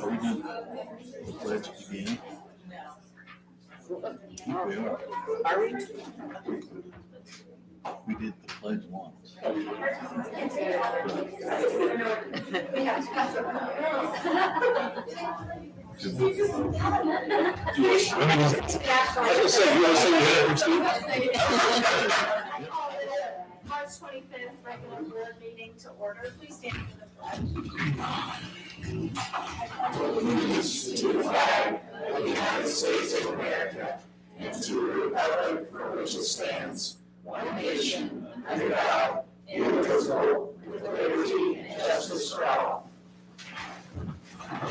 Are we done? The pledge again? We are. Are we? We did the pledge once. March 25th regular board meeting to order. Please stand for the pledge. Allegiance to the flag of the United States of America and to the republic for which it stands, one nation, under God, indivisible, with liberty and justice for all.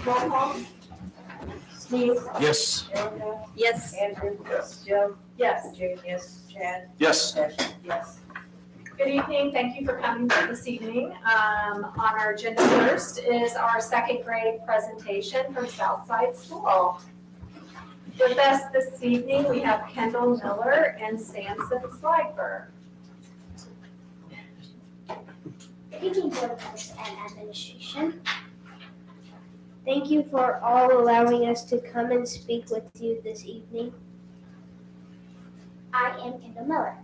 Roll call. Steve? Yes. Erica? Yes. Andrew? Yes. Jill? Yes. Jake? Yes. Chad? Yes. Yes. Good evening. Thank you for coming this evening. On our agenda first is our second grade presentation from Southside School. With us this evening, we have Kendall Miller and Samson Slifer. Good evening, Board members and administration. Thank you for all allowing us to come and speak with you this evening. I am Kendall Miller.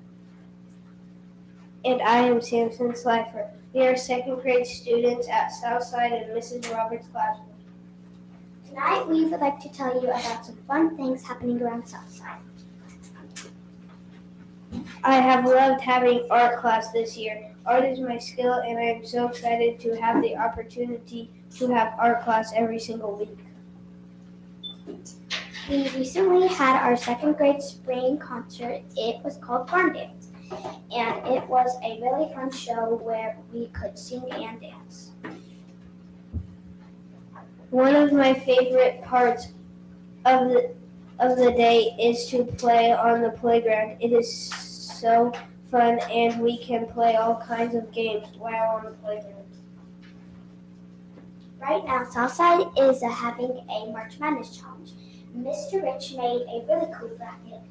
And I am Samson Slifer. We are second grade students at Southside in Mrs. Roberts' classroom. Tonight we would like to tell you about some fun things happening around Southside. I have loved having art class this year. Art is my skill and I am so excited to have the opportunity to have art class every single week. We recently had our second grade spring concert. It was called Barn Dance, and it was a really fun show where we could sing and dance. One of my favorite parts of the day is to play on the playground. It is so fun and we can play all kinds of games while on the playground. Right now, Southside is having a March Madness challenge. Mr. Rich made a really cool bracket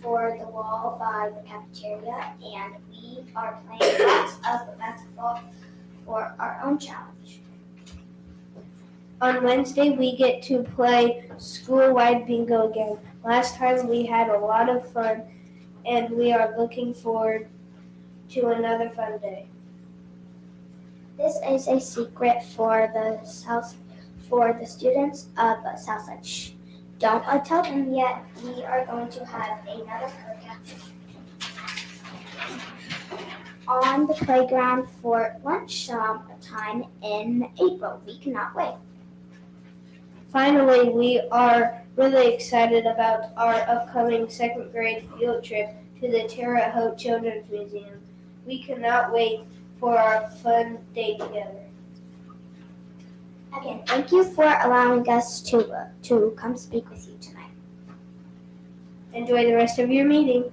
for the wall by the cafeteria, and we are playing lots of basketball for our own challenge. On Wednesday, we get to play school-wide bingo again. Last time we had a lot of fun, and we are looking forward to another fun day. This is a secret for the students of Southside. Shh. Don't tell them yet. We are going to have another program on the playground for lunch time in April. We cannot wait. Finally, we are really excited about our upcoming second grade field trip to the Terre Haute Children's Museum. We cannot wait for our fun day together. Again, thank you for allowing us to come speak with you tonight. Enjoy the rest of your meeting.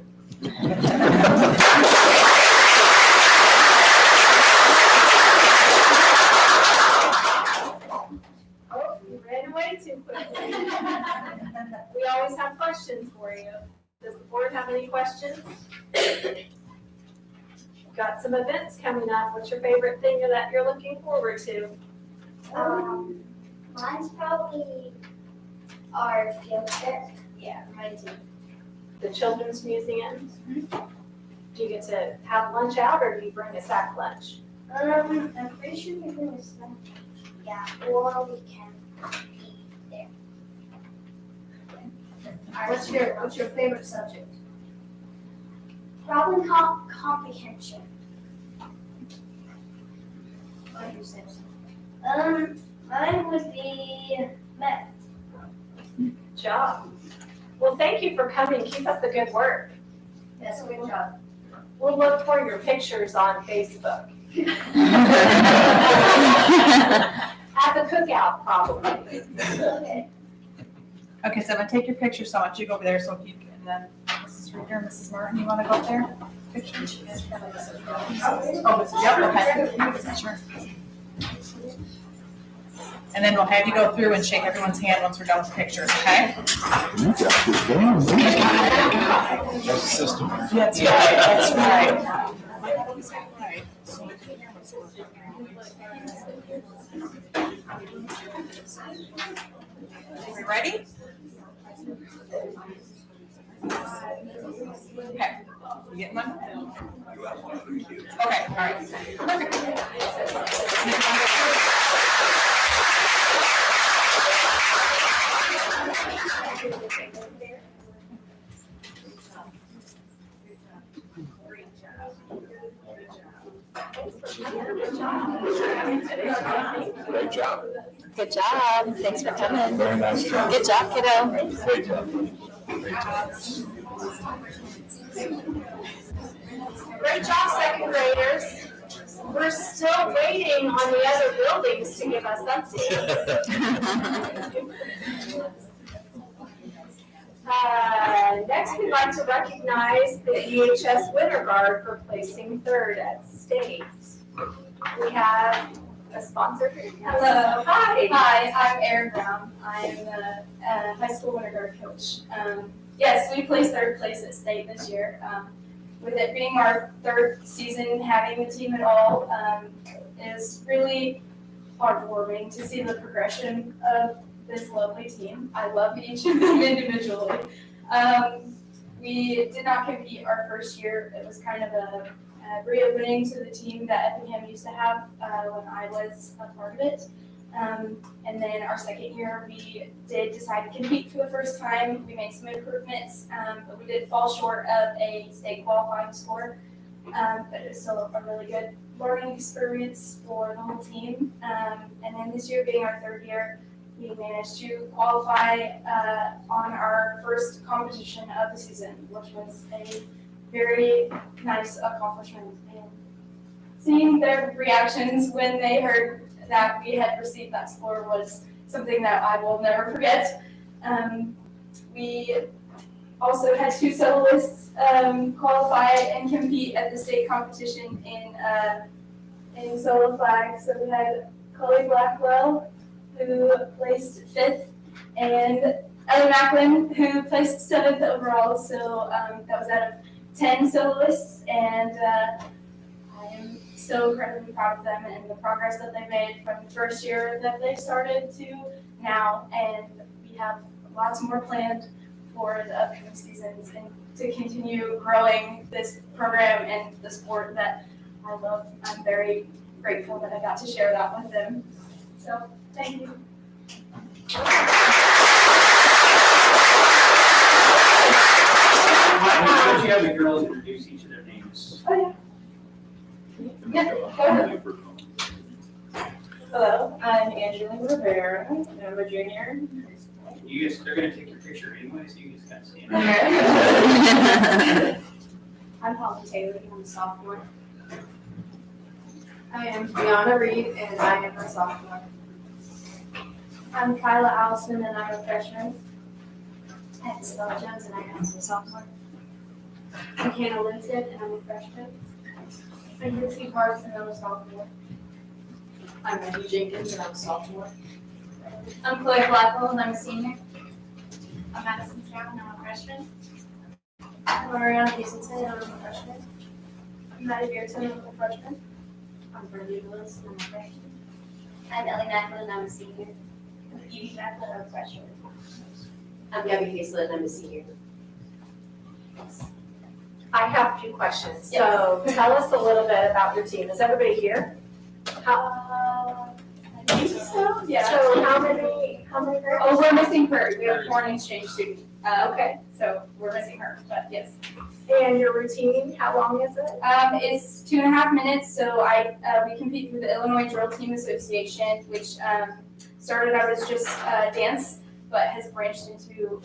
Oh, you ran away too quickly. We always have questions for you. Does the board have any questions? Got some events coming up. What's your favorite thing that you're looking forward to? Mine's probably our field trip. Yeah, mine too. The Children's Museum? Do you get to have lunch out or do you bring a sack lunch? I'm pretty sure we're going to spend. Yeah, or we can eat there. What's your favorite subject? Problem comprehension. Mine would be math. Good job. Well, thank you for coming. Keep up the good work. Yes, good job. We'll look for your pictures on Facebook. At the cookout, probably. Okay. Okay, so I'm gonna take your picture, so I want you to go over there, so if you can, and then Mrs. Reader and Mrs. Martin, you wanna go up there? Pictures? Oh, Mrs. Yep, okay. Sure. And then we'll have you go through and shake everyone's hand once we're done with pictures, okay? That's a system. That's right, that's right. We ready? Okay, you getting one? Okay, all right, perfect. Great job. Good job. Thanks for coming. Very nice job. Good job, kiddo. Great job. Great job. Great job, second graders. We're still waiting on the other buildings to give us updates. Next, we'd like to recognize the EHS Winter Guard for placing third at state. We have a sponsor here. Hello. Hi. Hi, I'm Erin Brown. I'm the high school winter guard coach. Yes, we placed third place at state this year. With it being our third season having the team at all, is really heartwarming to see the progression of this lovely team. I love each of them individually. We did not compete our first year. It was kind of a reopening to the team that Effingham used to have when I was a part of it. And then our second year, we did decide to compete for the first time. We made some improvements, but we did fall short of a state qualifying score. But it was still a really good learning experience for the whole team. And then this year being our third year, we managed to qualify on our first competition of the season, which was a very nice accomplishment. And seeing their reactions when they heard that we had received that score was something that I will never forget. We also had two soloists qualify and compete at the state competition in solo flag. So we had Chloe Blackwell, who placed 5th, and Ellie Macklin, who placed 7th overall. So that was out of 10 soloists, and I am so incredibly proud of them and the progress that they made from the first year that they started to now. And we have lots more planned for the upcoming seasons and to continue growing this program and the sport that I love. I'm very grateful that I got to share that with them. So, thank you. Don't you have the girls introduce each of their names? Oh, yeah. Yeah, go ahead. Hello, I'm Angeline Rivera. I'm a junior. You guys, they're gonna take your picture anyway, so you just kind of stand there. I'm Holly Taylor, I'm a sophomore. I am Brianna Reed, and I am a sophomore. I'm Kyla Allison and I'm a freshman. I'm Isabella Jones and I am a sophomore. I'm Hannah Linton and I'm a freshman. I'm Lucy Parks and I'm a sophomore. I'm Maggie Jenkins, and I'm a sophomore. I'm Chloe Blackwell and I'm a senior. I'm Madison Stroud and I'm a freshman. I'm Mariana Hazelton and I'm a freshman. I'm Maddie Beerton and I'm a freshman. I'm Brenda Willis, and I'm a freshman. I'm Ellie Macklin and I'm a senior. I'm Evie Macklin and I'm a freshman. I'm Gabby Hazlett, and I'm a senior. I have a few questions. So tell us a little bit about your team. Is everybody here? I think so, yeah. So how many girls? Oh, we're missing Kurt. We have a foreign exchange student. Okay. So we're missing her, but yes. And your routine, how long is it? It's 2.5 minutes, so we compete through the Illinois Drill Team Association, which started out as just dance, but has branched into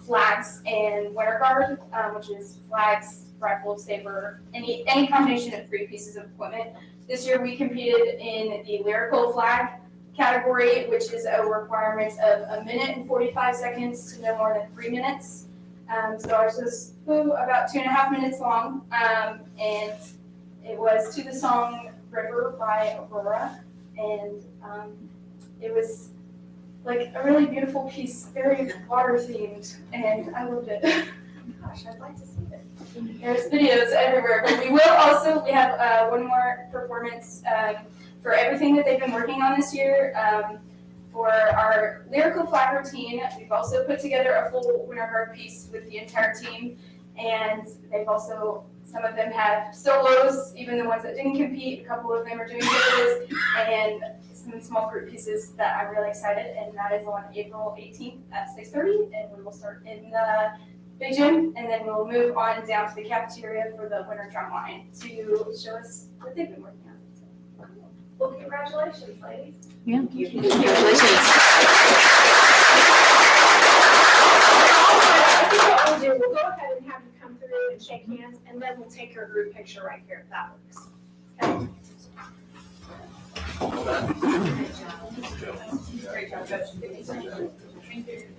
flags and winter guard, which is flags, rifle, saber, any combination of 3 pieces of equipment. This year we competed in the lyrical flag category, which is a requirement of 1 minute and 45 seconds to no more than 3 minutes. So ours was about 2.5 minutes long, and it was to the song River by Aurora, and it was like a really beautiful piece, very water themed, and I loved it. Gosh, I'd like to see it. There's videos everywhere, but we have one more performance for everything that they've been working on this year. For our lyrical flag routine, we've also put together a full winter guard piece with the entire team, and they've also, some of them have solos, even the ones that didn't compete, a couple of them are doing solos, and some small group pieces that I'm really excited, and that is on April 18th at 6:30, and we will start in the big gym, and then we'll move on down to the cafeteria for the winter drum line to show us what they've been working on. Well, congratulations, ladies. Yeah. Congratulations. I think what we'll do, we'll go ahead and have you come through and shake hands, and then we'll take your group picture right here, if that works. Okay. Great job, Coach.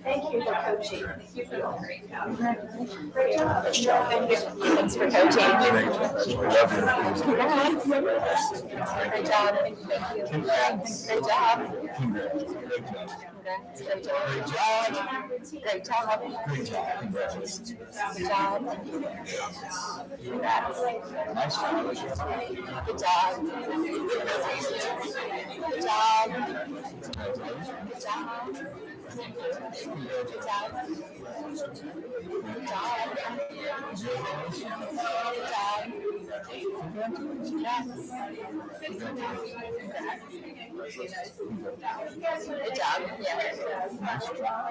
Thank you for coaching. Thank you for the great job. Great job. Thank you. Thanks for coaching. Love you. Congrats. Great job. Thank you. Congrats. Great job. Congrats. Congrats. Great job. Great job. Great job. Great job. Congratulations. Good job. Congrats. Nice job. Good job. Good job. Good job. Good job. Good job. Good job. Yeah. Nice job.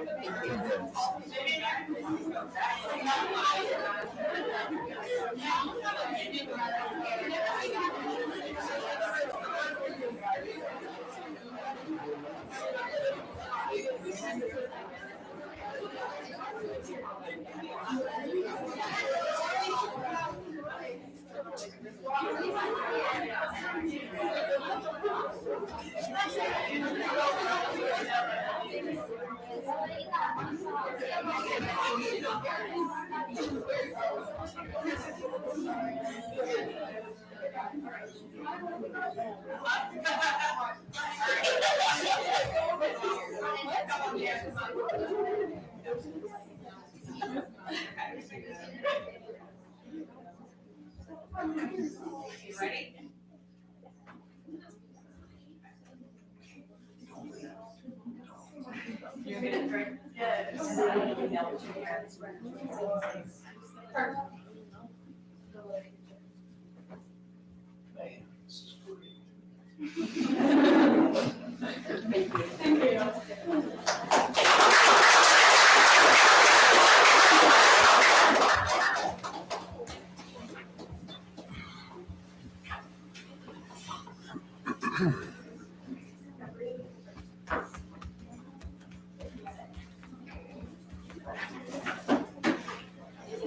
You're gonna drink? Yes.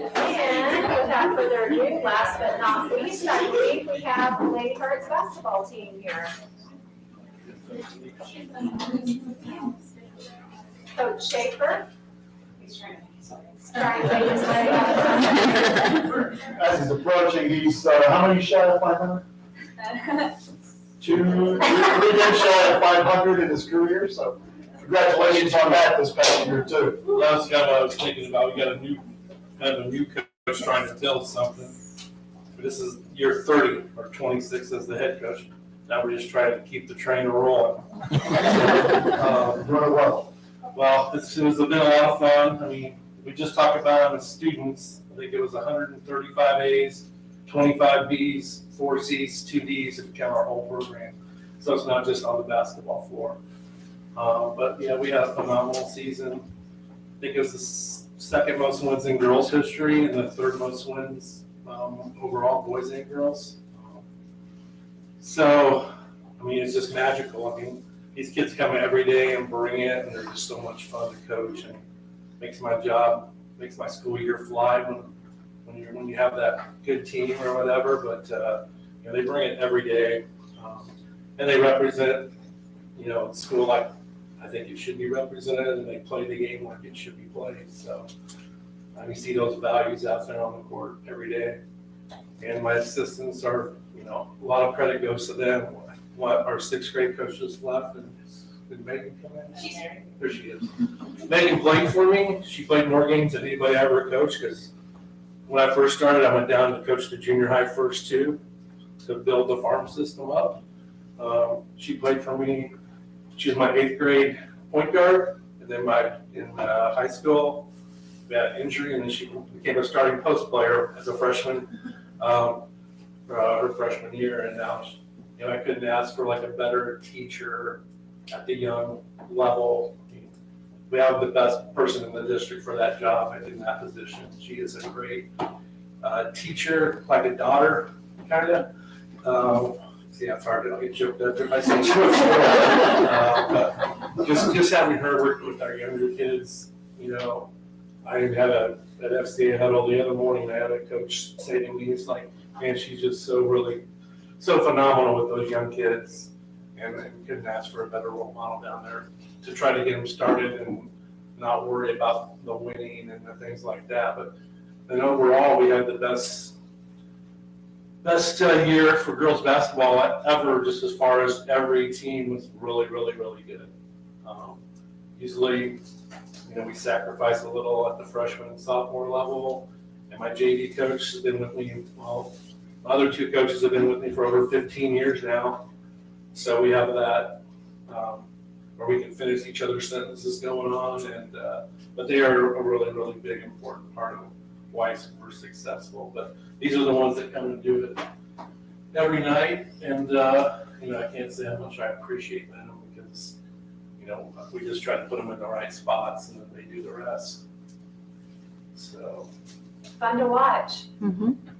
And without further ado, last but not least, I believe we have the Lady Hearts basketball team here. Coach Schaefer. Trying to make his way up. As he's approaching, he's, how many shy of 500? Three games shy of 500 in his career, so congratulations on that this past year too. That's kind of what I was thinking about. We got a new coach trying to build something. This is year 30 or 26 as the head coach. Now we're just trying to keep the train rolling. Doing it well. Well, it's been a lot of fun. I mean, we just talked about the students. I think it was 135 A's, 25 B's, 4 C's, 2 D's, if you count our whole program. So it's not just on the basketball floor. But yeah, we had a phenomenal season. I think it was second most wins in girls' history and the third most wins overall, boys and girls. So, I mean, it's just magical. I mean, these kids come every day and bring it, and they're just so much fun to coach, and makes my school year fly when you have that good team or whatever. But you know, they bring it every day, and they represent, you know, school like I think it should be represented, and they play the game like it should be played. So you see those values out there on the court every day. And my assistants are, you know, a lot of credit goes to them. What our sixth grade coach just left, and did Megan come in? She's here. There she is. Megan played for me. She played more games than anybody I ever coached, because when I first started, I went down to coach the junior high first two to build the farm system up. She played for me. She was my 8th grade point guard, and then in high school, we had an injury, and then she became a starting post player as a freshman, her freshman year, and now, you know, I couldn't ask for like a better teacher at the young level. We have the best person in the district for that job and in that position. She is a great teacher, like a daughter, kind of. Yeah, it's hard to get choked up if I say but just having her work with our younger kids, you know, I had an FCA huddle the other morning. I had a coach say to me, it's like, man, she's just so phenomenal with those young kids, and couldn't ask for a better role model down there to try to get them started and not worry about the winning and the things like that. But then overall, we had the best year for girls basketball ever, just as far as every team was really, really, really good. Usually, you know, we sacrifice a little at the freshman and sophomore level, and my JV coach has been with me, well, my other two coaches have been with me for over 15 years now. So we have that, where we can finish each other's sentences going on, and but they are a really, really big, important part of why we're successful. But these are the ones that come and do it every night, and you know, I can't say how much I appreciate them, because, you know, we just try to put them in the right spots, and then they do the rest. So Fun to watch.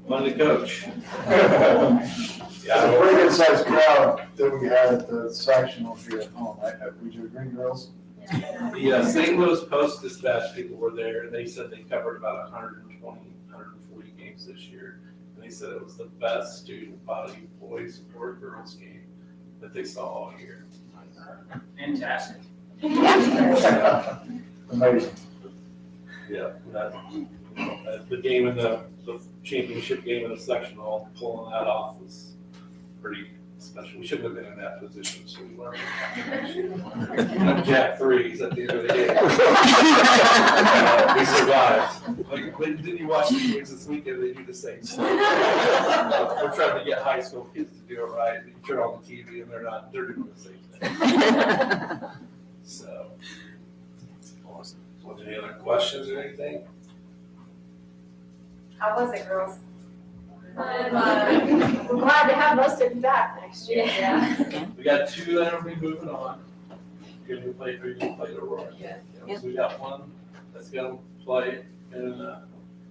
fun to coach. It's a pretty good sized crowd that we had at the sectional here at home. Would you agree, girls? The St. Louis Post Dispatch people were there, and they said they covered about 120, 140 games this year. And they said it was the best student body boys or girls game that they saw all year. Fantastic. Amazing. Yeah, the game in the championship game in the sectional, pulling that off was pretty special. We shouldn't have been in that position, so we learned. Jack threes at the end of the game. We survived. Like, didn't you watch the games this weekend? They do the same stuff. We're trying to get high school kids to do it right. You turn on the TV and they're doing the same thing. So, awesome. Any other questions or anything? How was it, girls? We're glad to have most of you back next year. Yeah. We got 2 that'll be moving on. You're gonna play 3, you play Aurora. Yeah. So we got 1 that's gonna play in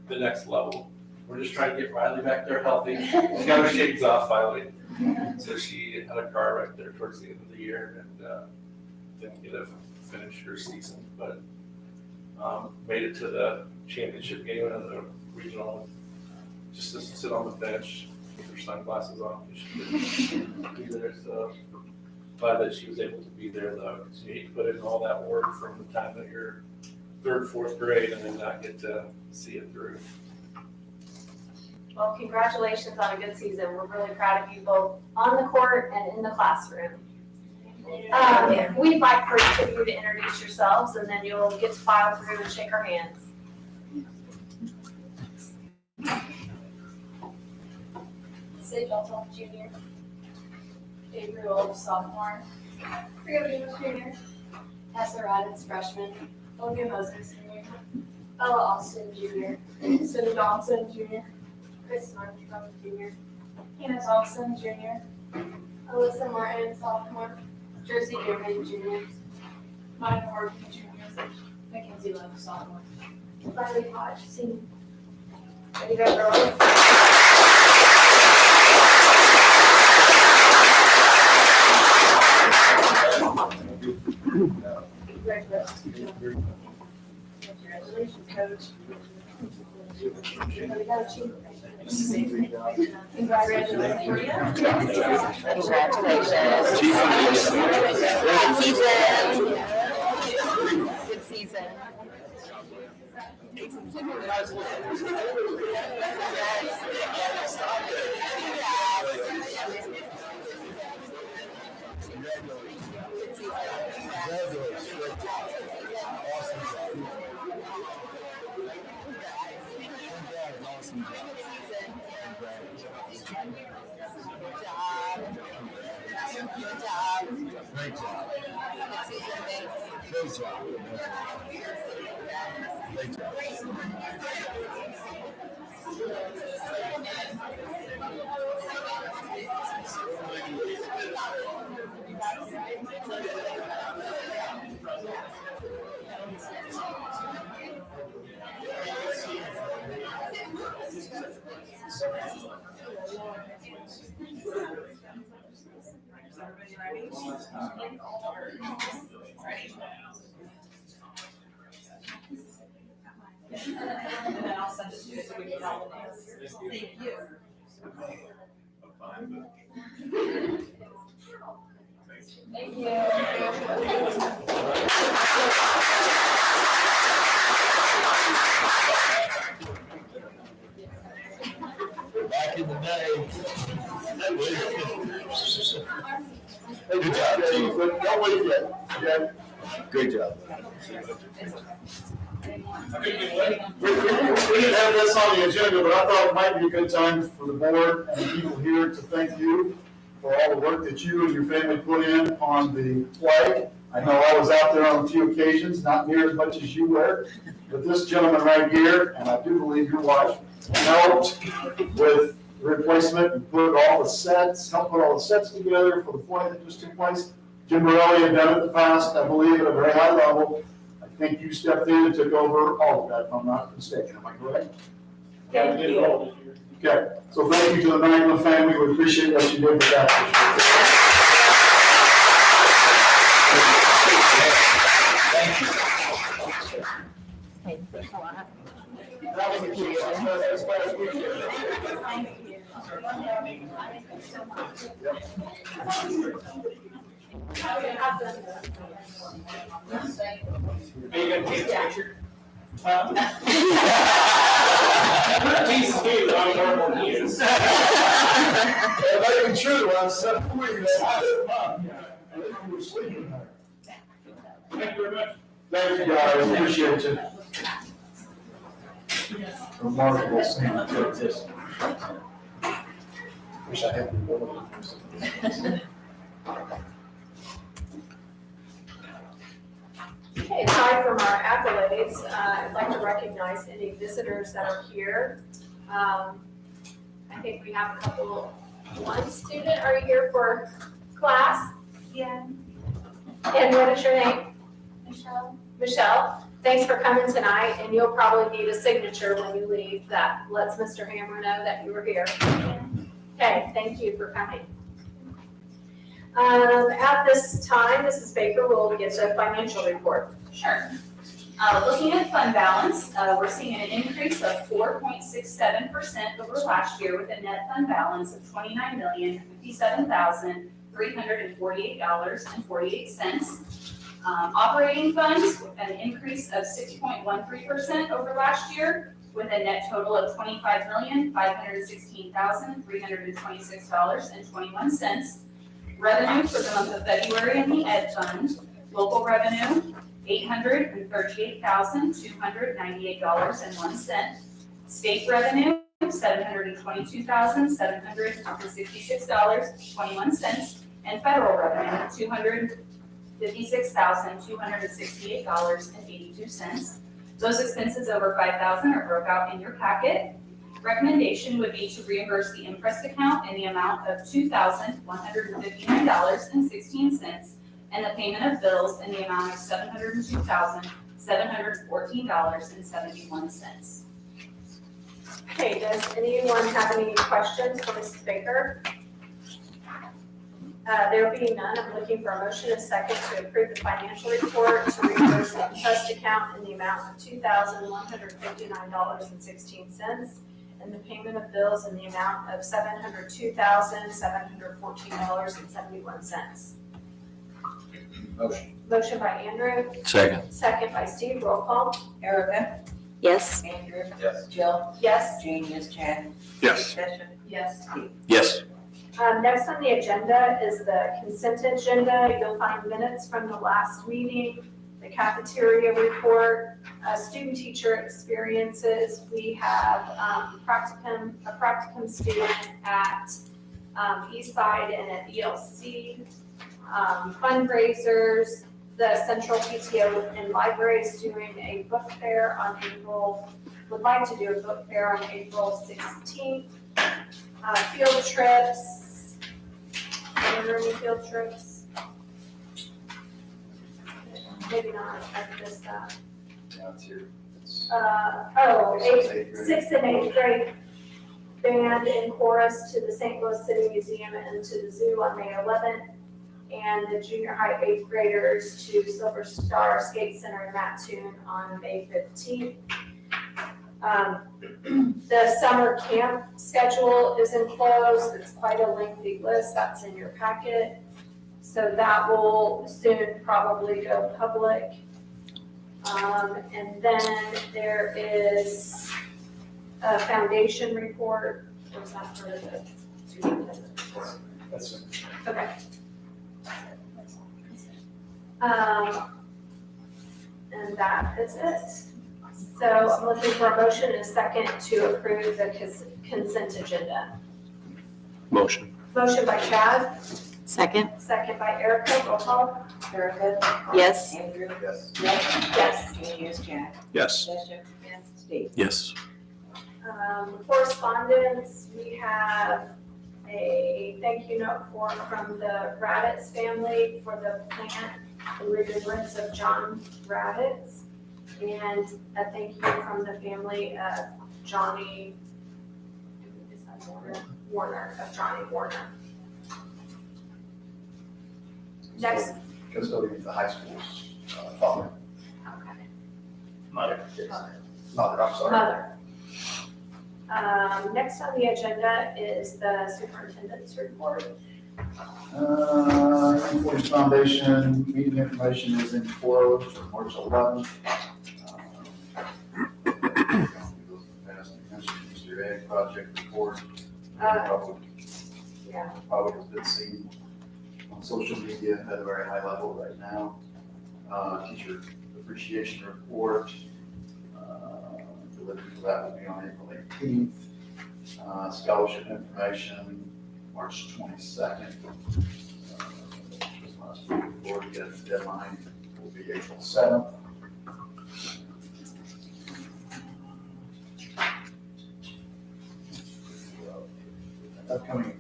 the next level. We're just trying to get Riley back there healthy. She got her shades off finally. So she had a car right there towards the end of the year, and didn't get to finish her season, but made it to the championship game and the regional. Just to sit on the bench with her sunglasses on, because she couldn't be there. So glad that she was able to be there, though, because you hate to put in all that work from the time that you're 3rd, 4th grade and then not get to see it through. Well, congratulations on a good season. We're really proud of you both on the court and in the classroom. We'd like for each of you to introduce yourselves, and then you'll get to file through and shake our hands. Sid Beltoff Jr., Avery Wolf, sophomore, Rio Jr., Tessa Raditz, freshman, Olivia Moser, senior, Ella Austin, Jr., Cindy Johnson, Jr., Chris Armstrong, Jr., Hannah Thompson, Jr., Alyssa Martin, sophomore, Jersey German, Jr., Maya Morgan, Jr., Mackenzie Love, sophomore. Very hot. See. Ready to go, girls? Congratulations, Coach. Here we go, Chief. Congratulations. Good season. Great job. Great job. Great job. And then I'll send it to you so we can all thank you. Thank you. Back in the day. Good job, Chief. Don't wait yet, okay? Great job. We didn't have this on the agenda, but I thought it might be a good time for the board and the people here to thank you for all the work that you and your family put in on the play. I know I was out there on a few occasions, not near as much as you were, but this gentleman right here, and I do believe your wife, helped with the replacement and helped put all the sets together for the play that just took place. Jim Borelli had done it in the past, I believe, at a very high level. I think you stepped in and took over all of that, if I'm not mistaken, am I correct? Thank you. Okay, so thank you to the Magna family, we appreciate what you did with that. That was a key. Are you gonna take a picture? Please do, I'm more than you. That might be true, I was so quick, I think you were sleeping there. Thank you very much. Thank you guys, appreciate you. Remarkable scene. Wish I had the ability. Okay, aside from our accolades, I'd like to recognize any visitors that are here. I think we have a couple, one student, are you here for class? Yeah. And what is your name? Michelle. Michelle, thanks for coming tonight, and you'll probably need a signature when you leave that lets Mr. Hammer know that you were here. Okay, thank you for coming. At this time, Mrs. Baker will give a financial report. Sure. Looking at fund balance, we're seeing an increase of 4.67% over last year with a net fund balance of $29,057,348.48. Operating funds, an increase of 6.13% over last year with a net total of $25,516,326.21. Revenue for the month of February in the Ed Fund, local revenue, $838,298.01. State revenue, $722,766.21. And federal revenue, $256,268.82. Those expenses over $5,000 are broke out in your packet. Recommendation would be to reimburse the imprest account in the amount of $2,159.16 and the payment of bills in the amount of $702,700. $714.71. Okay, does anyone have any questions for Mrs. Baker? There being none, I'm looking for a motion and second to approve the financial report to reimburse the trust account in the amount of $2,159.16 and the payment of bills in the amount of $702,714.71. Motion. Motion by Andrew, Second. second by Steve, roll call. Erica, Yes. Andrew, Yes. Jill, Yes. Jane, yes, Chad, Yes. Tricia, Yes. Steve. Yes. Next on the agenda is the consent agenda. You'll find minutes from the last meeting, the cafeteria report, student-teacher experiences. We have a practicum student at Eastside and at ELC, fundraisers. The Central PTO and Library is doing a book fair on would like to do a book fair on April 16th. Field trips. Are there any field trips? Maybe not, I missed that. Yeah, it's here. It's- Sixth and eighth grade band and chorus to the St. Louis City Museum and to the zoo on May 11th. And the junior high eighth graders to Silver Star Skate Center in Mattoon on May 15th. The summer camp schedule is enclosed. It's quite a lengthy list. That's in your packet. So that will soon probably go public. And then there is a foundation report. Or is that for the superintendent report? That's it. Okay. And that is it. So I'm looking for a motion and a second to approve the consent agenda. Motion. Motion by Chad, Second? second by Erica, roll call. Erica, Yes. Andrew, Yes. Jill, Yes. Jane, yes, Chad, Yes. Tricia, Steve. Yes. Correspondence, we have a thank you note from the Raditz family for the plant in remembrance of John Raditz. And a thank you from the family of Johnny, is that Warner, of Johnny Warner. Next, Custodian of the high school's father. okay, Mother. Mother, I'm sorry. mother. Next on the agenda is the superintendent's report. Employees Foundation meeting information is enclosed for March 11th. Easter egg project report. Yeah. Probably has been seen on social media at a very high level right now. Teacher appreciation report. Delivery for that will be on April 18th. Scholarship information, March 22nd. Last week before we get the deadline will be April 7th. Upcoming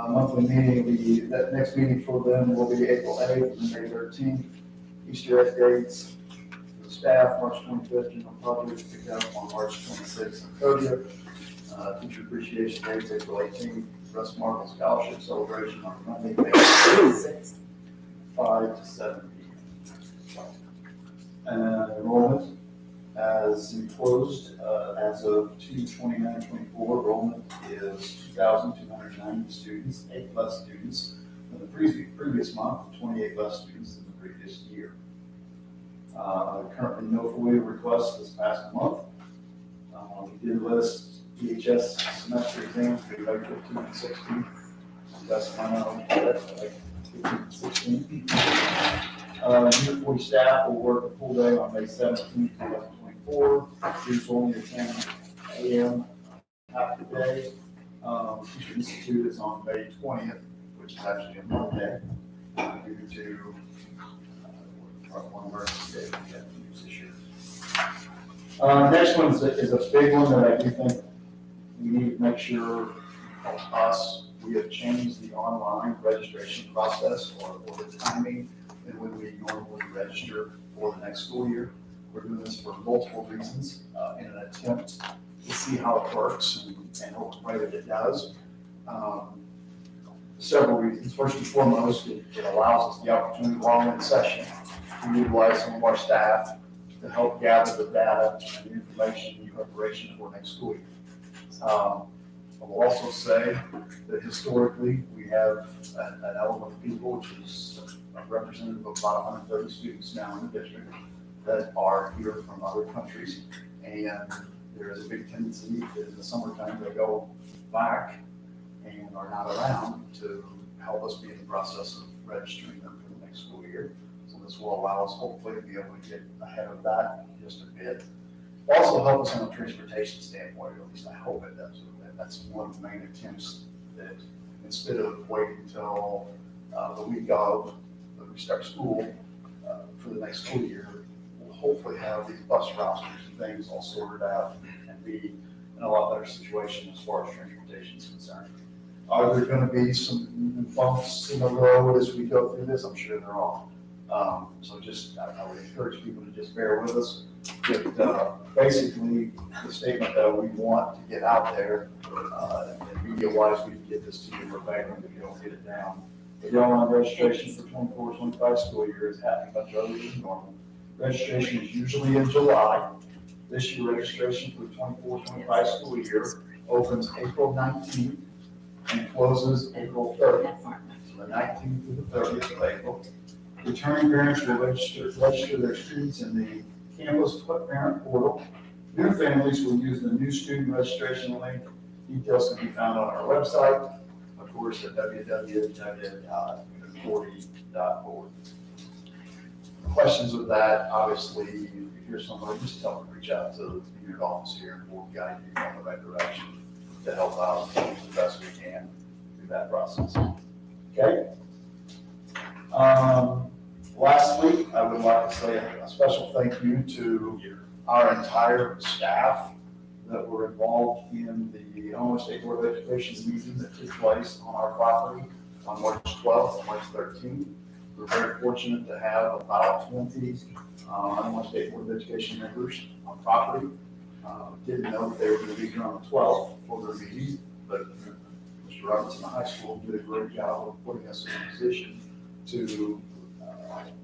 monthly meeting, that next meeting for them will be April 8th and May 13th. Easter egg dates for the staff, March 25th, general public, pick up on March 26th and 30th. Teacher appreciation dates, April 18th, Russ Marvel Scholarship Celebration on Monday, May 6th, 5 to 7 p.m. Enrollment as enclosed, as of 2/29/24, enrollment is 2,290 students, 8 less students than the previous month, 28 less students than the previous year. Currently no FOIA requests this past month. We did list EHS semester exams for May 15th and 16th. That's my knowledge, that's like 15th and 16th. Unit 40 staff will work a full day on May 17th, 2024. Students will only attend AM half the day. Teacher Institute is on May 20th, which is actually a Monday, due to one emergency day we have to use this year. Next one is a big one that I do think we need to make sure we have changed the online registration process or the timing and when we normally register for the next school year. We're doing this for multiple reasons, in an attempt to see how it works and hopefully that it does. Several reasons. First and foremost, it allows us the opportunity while we're in session to utilize some of our staff to help gather the data and the information in preparation for next school year. I will also say that historically, we have an element of people, which is a representative of about 130 students now in the district, that are here from other countries. And there is a big tendency that in the summertime they go back and are not around to help us be in the process of registering them for the next school year. So this will allow us hopefully to be able to get ahead of that just a bit. Also help us on a transportation standpoint, or at least I hope it does. That's one of the main attempts, that instead of waiting until the week of that we start school for the next school year, we'll hopefully have these bus rosters and things all sorted out and be in a lot better situation as far as transportation is concerned. Are there going to be some bumps in the road as we go through this? I'm sure there are. So just, I would encourage people to just bear with us. But basically, the statement that we want to get out there, and media-wise, we can get this to you verbatim if you don't get it down. The online registration for 24-25 school year is happening much earlier than normal. Registration is usually in July. This year, registration for the 24-25 school year opens April 19th and closes April 30th. So the 19th through the 30th of April. Returning parents will register their students in the campus parent portal. New families will use the new student registration link. Details can be found on our website, of course, at www.unit40.org. Questions with that, obviously, if you hear somebody, just tell them to reach out to the unit office here, and we'll guide you in the right direction to help out the best we can through that process. Okay? Lastly, I would like to say a special thank you to our entire staff that were involved in the Illinois State Board of Education meeting that took place on our property on March 12th and March 13th. We're very fortunate to have about 20 Illinois State Board of Education members on property. Didn't know that they were going to be here on the 12th for their meeting, but Mr. Roberts in the high school did a great job of putting us in a position to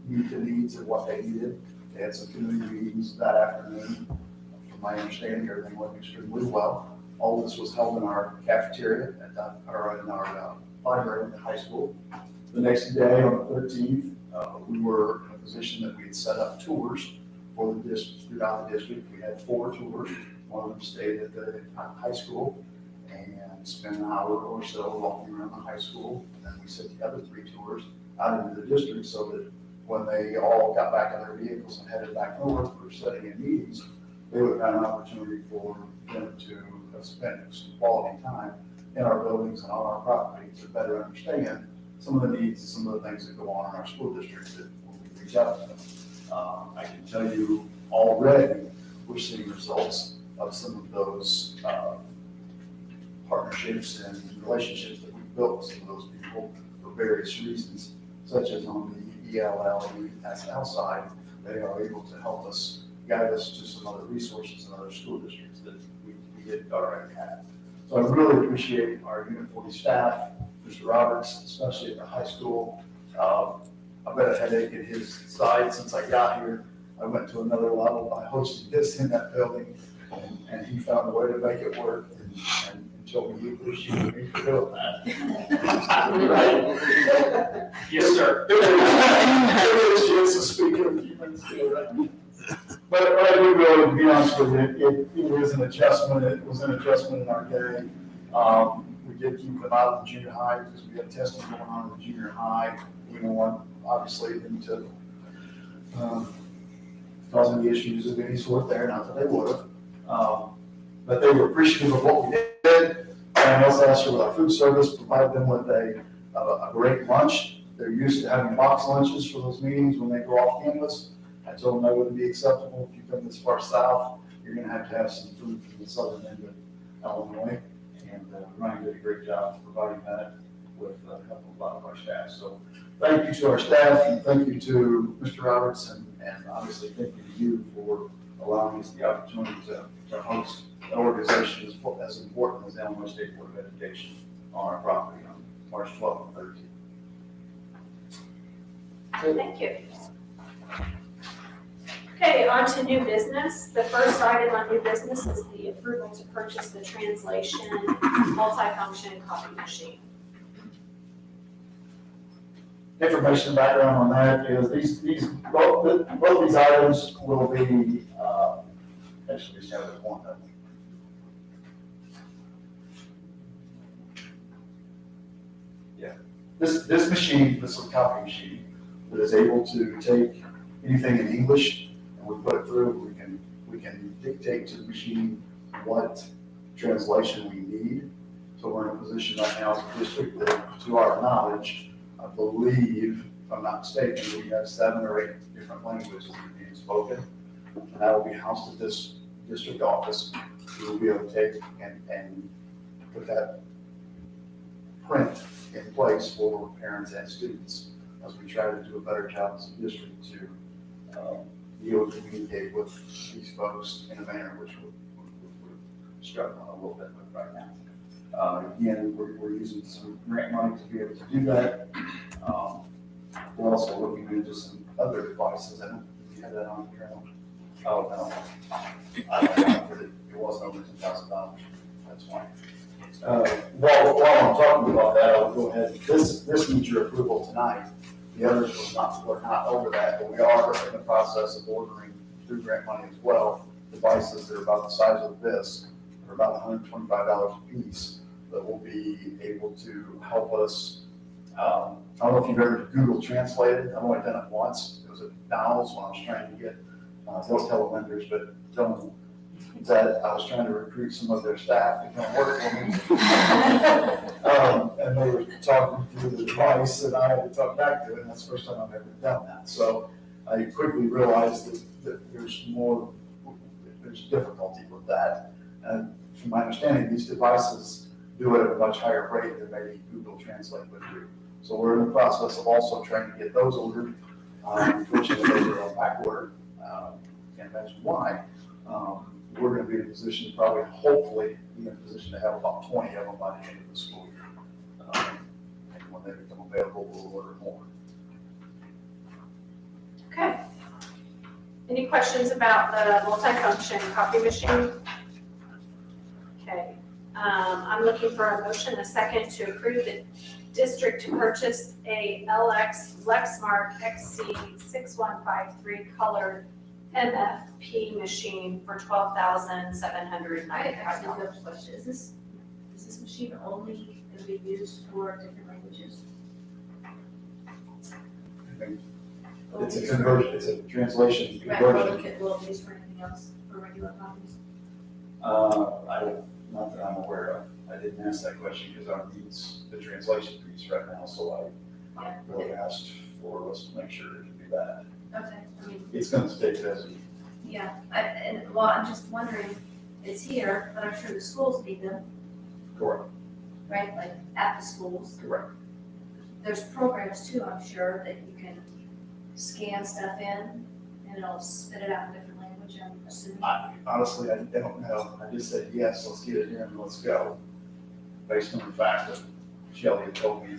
meet the needs of what they needed. They had some community meetings that afternoon. From my understanding, everything went extremely well. All of this was held in our cafeteria or in our library at the high school. The next day, on the 13th, we were in a position that we had set up tours for the district, throughout the district. We had 4 tours. One of them stayed at the high school and spent an hour or so walking around the high school. And then we sent the other 3 tours out into the district so that when they all got back in their vehicles and headed back north for studying and meetings, they would have an opportunity for them to spend some quality time in our buildings and on our property to better understand some of the needs and some of the things that go on in our school districts that when we reach out to them. I can tell you already we're seeing results of some of those partnerships and relationships that we've built with some of those people for various reasons, such as on the ELL and ESL side. They are able to help us, guide us to some other resources in other school districts that we didn't already have. So I really appreciate our Unit 40 staff, Mr. Roberts, especially at the high school. I've got a headache in his side since I got here. I went to another level by hosting this in that building, and he found a way to make it work and showed me he appreciated me for doing that. Yes, sir. Chance to speak in a few minutes ago, right? But I do really, to be honest with you, it was an adjustment. It was an adjustment in our day. We did keep them out of the junior high because we had testing going on in the junior high. We don't want, obviously, them to cause any issues of any sort there, not that they would have. But they were appreciative of what we did. And also last year with our food service, provided them with a great lunch. They're used to having box lunches for those meetings when they go off campus. I told them that wouldn't be acceptable. If you come this far south, you're going to have some food from the southern end of Illinois. And Ryan did a great job providing that with help of a lot of our staff. So thank you to our staff and thank you to Mr. Roberts and And obviously, thank you for allowing us the opportunity to host an organization as important as the Illinois State Board of Education on our property on March 12th and 13th. Thank you. Okay, on to new business. The first item on new business is the approval to purchase the translation multifunction copy machine. Information background on that is both these items will be, actually just have it one. Yeah, this machine, this is a copy machine that is able to take anything in English and we put it through. We can dictate to the machine what translation we need. So we're in a position right now as a district that, to our knowledge, I believe, if I'm not mistaken, we have 7 or 8 different languages being spoken. And that will be housed at this district office. We will be able to take and put that print in place for parents and students as we try to do a better job as a district to be able to communicate with these folks in a manner which we're struggling a little bit with right now. Again, we're using some grant money to be able to do that. We're also looking into some other devices. I don't know if you have that on here. Oh, no. I don't know, but it wasn't over $10,000. That's fine. While I'm talking about that, I'll go ahead. This needs your approval tonight. The others were not over that, but we are in the process of ordering through grant money as well, devices that are about the size of this, for about $125 a piece, that will be able to help us. I don't know if you've ever Google translated. I've only done it once. It was at McDonald's when I was trying to get, don't tell the vendors, but tell them that I was trying to recruit some of their staff to come work for me. And they were talking through the device and I had to talk back to it, and that's the first time I've ever done that. So I quickly realized that there's difficulty with that. And from my understanding, these devices do it at a much higher rate than maybe Google Translate would do. So we're in the process of also trying to get those ordered. Unfortunately, they were on back order. Can't imagine why. We're going to be in a position to probably, hopefully, be in a position to have about 20 of them by the end of the school year. And when they become available, we'll order more. Okay. Any questions about the multifunction copy machine? Okay. I'm looking for a motion, a second, to approve the district to purchase a Lexmark XC6153 colored MFP machine for $12,795. I actually have a question. Is this machine only going to be used for different languages? It's a conversion, it's a translation Right, conversion. will it be used for anything else, for regular copies? Not that I'm aware of. I didn't ask that question because our needs the translation piece right now, so I really asked for us to make sure it can be that. Okay, I mean, It's going to stay busy. yeah, I'm just wondering, it's here, but I'm sure the schools need them, Correct. right, like at the schools. Correct. There's programs too, I'm sure, that you can scan stuff in and it'll spit it out in a different language, I'm assuming. Honestly, I don't know. I just said, yes, let's get it in and let's go. Based on the fact that Shelley had told me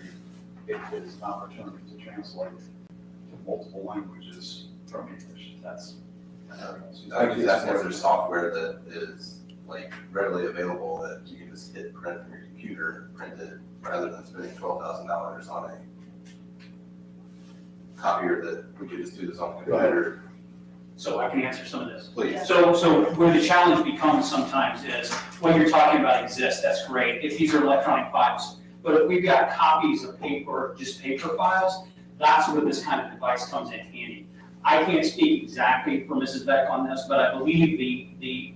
it is an opportunity to translate to multiple languages from English. That's. I just ask if there's software that is like readily available that you can just hit print from your computer and print it rather than spending $12,000 on a copier that we could just do this on the computer. So I can answer some of this. Please. So where the challenge becomes sometimes is when you're talking about exist, that's great, if these are electronic files. But if we've got copies of paper, just paper files, that's where this kind of device comes in handy. I can't speak exactly for Mrs. Beck on this, but I believe the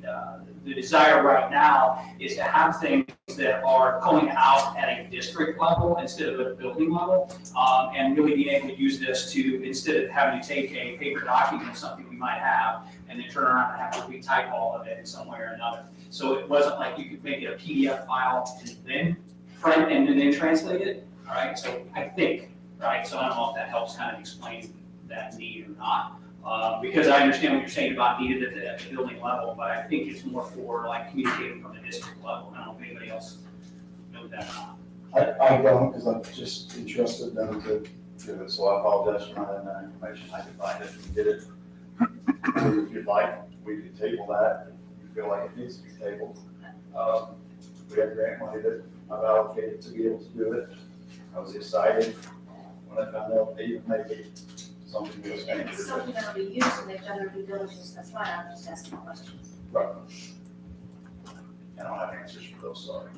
desire right now is to have things that are going out at a district level instead of at a building level, and really being able to use this to, instead of having to take a paper document of something we might have and then turn around and have to retype all of it in some way or another. So it wasn't like you could make it a PDF file and then print and then translate it, all right? So I think, right, so I don't know if that helps kind of explain that need or not, Because I understand what you're saying about needed at the building level, but I think it's more for like communicating from the district level. I don't know if anybody else knows that or not. I don't, because I'm just interested in them to do it, so I apologize for not having that information. I can find it and get it. If you'd like, we could table that, if you feel like it needs to be tabled. We have grant money that I've allocated to be able to do it. I was excited when I found out they even make it something that was going to It's do something that'll be used and they've done their due diligence, that's why I'm just asking questions. Right. I don't have answers for those, sorry.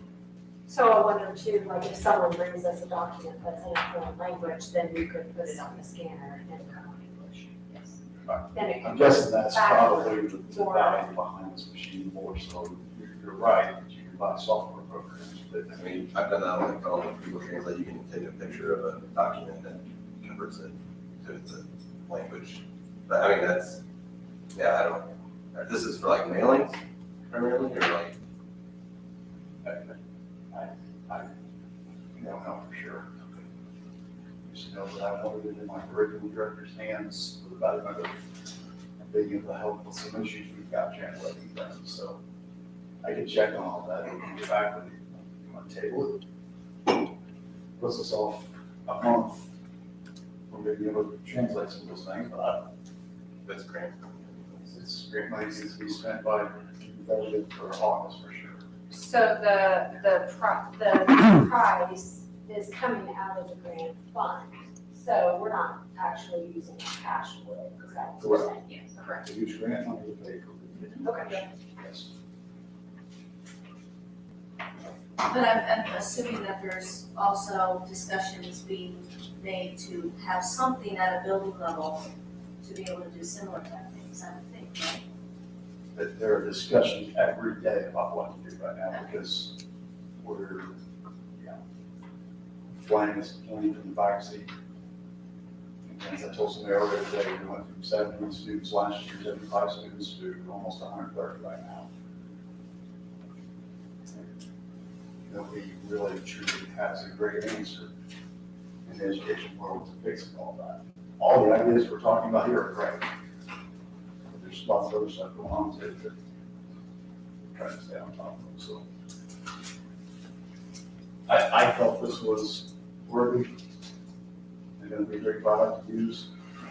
So I wonder too, like if someone brings us a document that's in a foreign language, then we could put it on the scanner and come on English. Yes. Right. Then it I'm could guessing that's back probably the for- value behind this machine more, so you're right, that you can buy software programs. But I mean, I've done that on my phone with Google Translate. You can take a picture of a document and converts it to the language. But I mean, that's, yeah, I don't, this is for like mailings primarily, or like, I don't know for sure. Just know that I wanted it in my curriculum director's hands for about another, being able to help with some issues we've got translating things, so I can check on all that and get back with you. You want to table it? Puts us off a month from being able to translate some of those things, but that's great. it's great money needs to be spent by budget for August for sure. So the prize is coming out of the grant fund, so we're not actually using cash for it, is that what you're saying? Yes, correct. To use grant money to pay for it. Okay. Yes. But I'm assuming that there's also discussions being made to have something at a building level to be able to do similar type of things, I would think, right? That there are discussions every day about what to do right now, because we're, flying this plane from the back seat. And as I told somebody earlier today, we went from 70 students last year, 75 students to almost 130 right now. Nobody really truly has a great answer in the education world to fixing all that. All the ideas we're talking about here are great. But there's lots of other stuff going on too that we're trying to stay on top of, so. I felt this was worthy. They're gonna be a great product to use.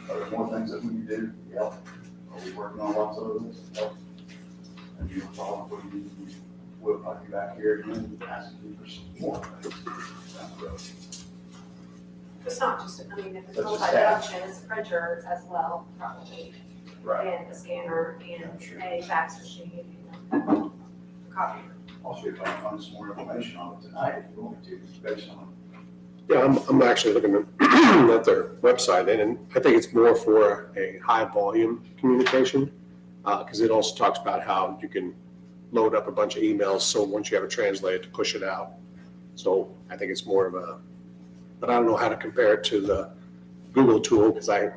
Are there more things that we can do? Yeah. Are we working on lots of this? Yep. And you probably, we'll probably be back here again, asking you for some more things down the road. It's not just, I mean, if it's That's just multi-function, it's a printer as well, probably. Right. And a scanner and a fax machine, copy. I'll see if I can find some more information on it tonight, if you want me to, based on. Yeah, I'm actually looking at their website, and I think it's more for a high volume communication, because it also talks about how you can load up a bunch of emails, so once you have a translator to push it out. So I think it's more of a, but I don't know how to compare it to the Google tool, because I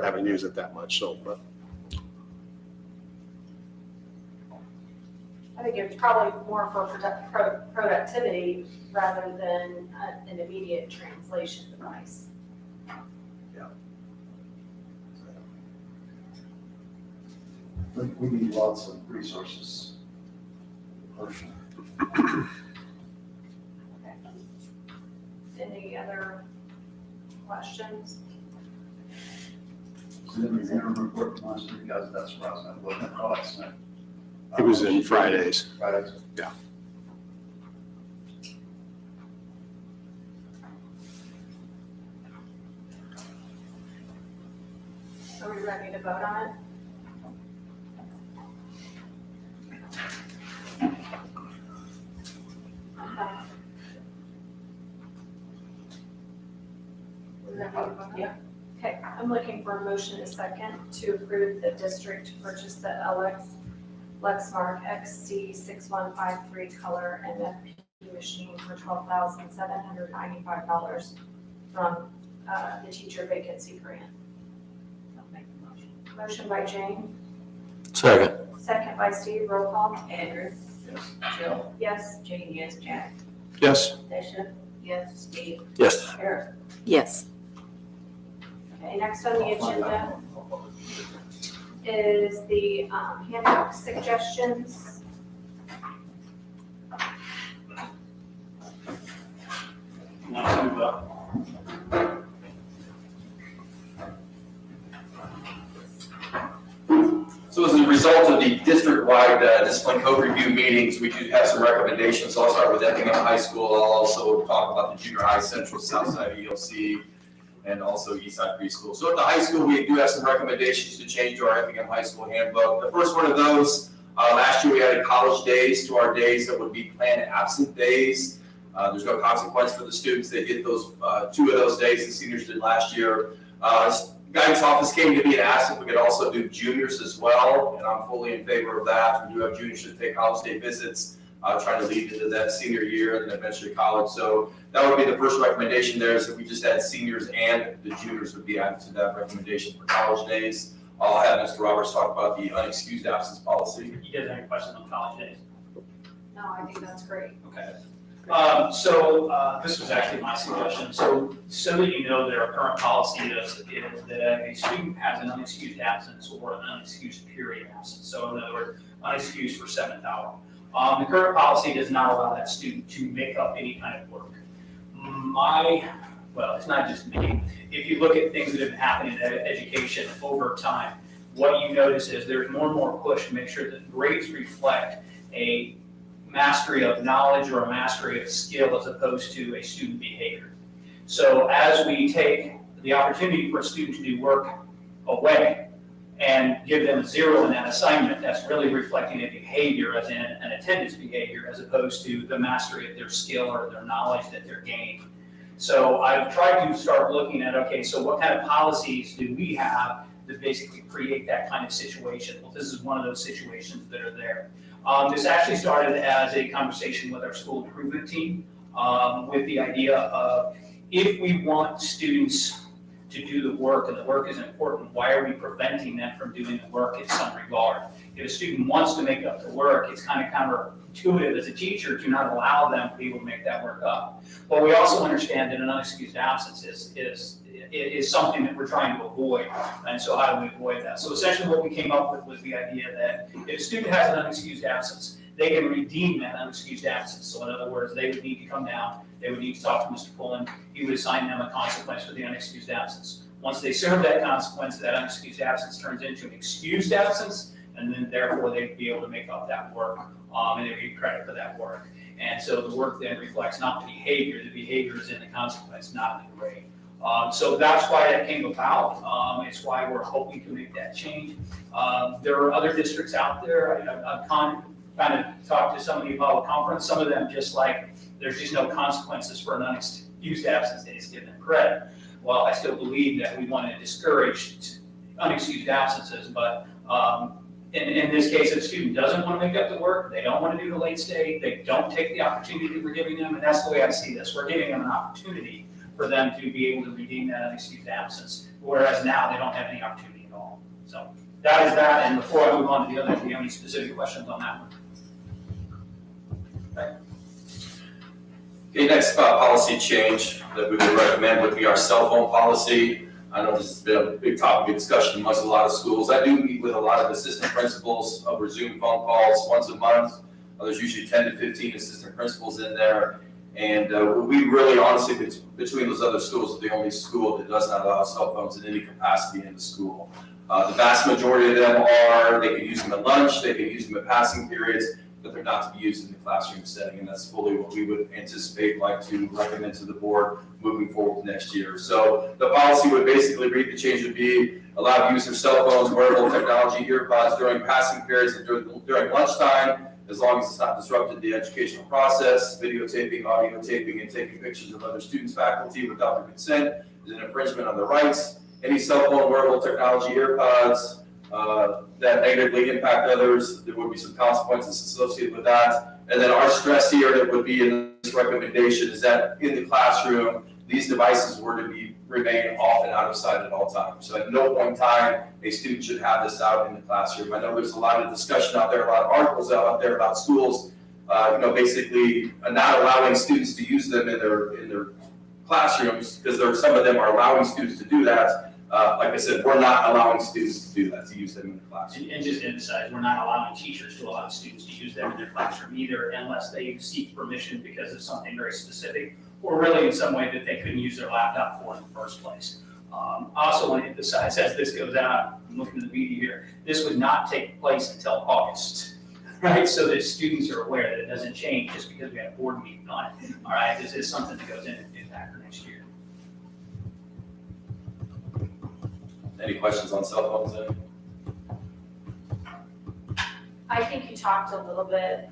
haven't used it that much, so, but. I think it's probably more for productivity rather than an immediate translation device. We need lots of resources. Personally. Any other questions? So then the interim report from last week, guys, that's what I was gonna look at, oh, that's not. It was in Fridays. Fridays. Yeah. Are we ready to vote on it? Yeah. Okay, I'm looking for a motion in a second to approve the district to purchase the Lexmark XC6153 color MFP machine for $12,795 from the teacher vacancy grant. I'll make the motion. Motion by Jane, Second. second by Steve, roll call. Andrew? Yes. Jill? Yes. Jane, yes. Jack? Yes. Tisha? Yes. Steve? Yes. Eric? Yes. Okay, next on the I'll find agenda. out. is the handbook suggestions. So as a result of the district-wide discipline code review meetings, we do have some recommendations. I'll start with Effingham High School. I'll also talk about the junior high, central, south side ELC, and also east side preschool. So at the high school, we do have some recommendations to change to our Effingham High School handbook. The first one of those, last year we added college days to our days that would be planned absent days. There's no consequence for the students. They get those 2 of those days the seniors did last year. Guidance office came to me and asked if we could also do juniors as well, and I'm fully in favor of that. We do have juniors that take college day visits, trying to lead into that senior year and then eventually college. So that would be the first recommendation there, is that we just add seniors and the juniors would be added to that recommendation for college days. I'll have Mr. Roberts talk about the unexcused absence policy. You guys have any questions on college days? No, I think that's great. Okay. This was actually my suggestion. So that you know, that our current policy is that a student has an unexcused absence or an unexcused period absence. So in other words, unexcused for 7th hour. The current policy does not allow that student to make up any kind of work. Well, it's not just me. If you look at things that have happened in education over time, what you notice is there's more and more push to make sure that grades reflect a mastery of knowledge or a mastery of skill as opposed to a student behavior. So as we take the opportunity for a student to do work away and give them a 0 in that assignment, that's really reflecting a behavior as in an attendance behavior as opposed to the mastery of their skill or their knowledge that they're gaining. So I've tried to start looking at, okay, so what kind of policies do we have that basically create that kind of situation? Well, this is one of those situations that are there. This actually started as a conversation with our school improvement team, with the idea of, if we want students to do the work and the work is important, why are we preventing them from doing the work in some regard? If a student wants to make up the work, it's kind of counterintuitive as a teacher to not allow them to be able to make that work up. But we also understand that an unexcused absence is something that we're trying to avoid. And so how do we avoid that? So essentially what we came up with was the idea that if a student has an unexcused absence, they can redeem that unexcused absence. So in other words, they would need to come down, they would need to talk to Mr. Pullen, he would assign them a consequence for the unexcused absence. Once they serve that consequence, that unexcused absence turns into an excused absence, and then therefore they'd be able to make up that work, and they would get credit for that work. And so the work then reflects not the behavior is in the consequence, not in the grade. So that's why that came about. It's why we're hoping to make that change. There are other districts out there. I've kind of talked to some of the about conference. Some of them just like, there's just no consequences for an unexcused absence. They just give them credit. Well, I still believe that we want to discourage unexcused absences, but in this case, if a student doesn't want to make up the work, they don't want to do the late stay, they don't take the opportunity that we're giving them, and that's the way I see this. We're giving them an opportunity for them to be able to redeem that unexcused absence, whereas now they don't have any opportunity at all. So that is that, and before I move on to the other, do you have any specific questions on that one? Okay, next policy change that we would recommend would be our cell phone policy. I know this has been a big topic of discussion amongst a lot of schools. I do meet with a lot of assistant principals over Zoom phone calls once a month. There's usually 10 to 15 assistant principals in there. And we really honestly, between those other schools, are the only school that does not allow cell phones in any capacity in the school. The vast majority of them they can use them at lunch, they can use them at passing periods, but they're not to be used in the classroom setting, and that's fully what we would anticipate, like to recommend to the board moving forward next year. So the policy would basically read, the change would be allowed use of cell phones, wearable technology, earpods during passing periods and during lunchtime, as long as it's not disrupted the educational process. Videotaping, audio taping, and taking pictures of other students, faculty without their consent is an infringement on their rights. Any cell phone, wearable technology, earpods, that negatively impact others, there would be some consequences associated with that. And then our stress here that would be in this recommendation is that in the classroom, these devices were to remain off and out of sight at all times. So at no point in time, a student should have this out in the classroom. I know there's a lot of discussion out there, a lot of articles out there about schools, basically not allowing students to use them in their classrooms, because some of them are allowing students to do that. Like I said, we're not allowing students to do that, to use them in the classroom. And just to emphasize, we're not allowing teachers to allow students to use them in their classroom either unless they seek permission because of something very specific or really in some way that they couldn't use their laptop for in the first place. I also want to emphasize, as this goes out, I'm looking at the media here, this would not take place until August, right? So that students are aware that it doesn't change just because we had a board meeting on it. All right, this is something that goes into impact for next year. Any questions on cell phones then? I think you talked a little bit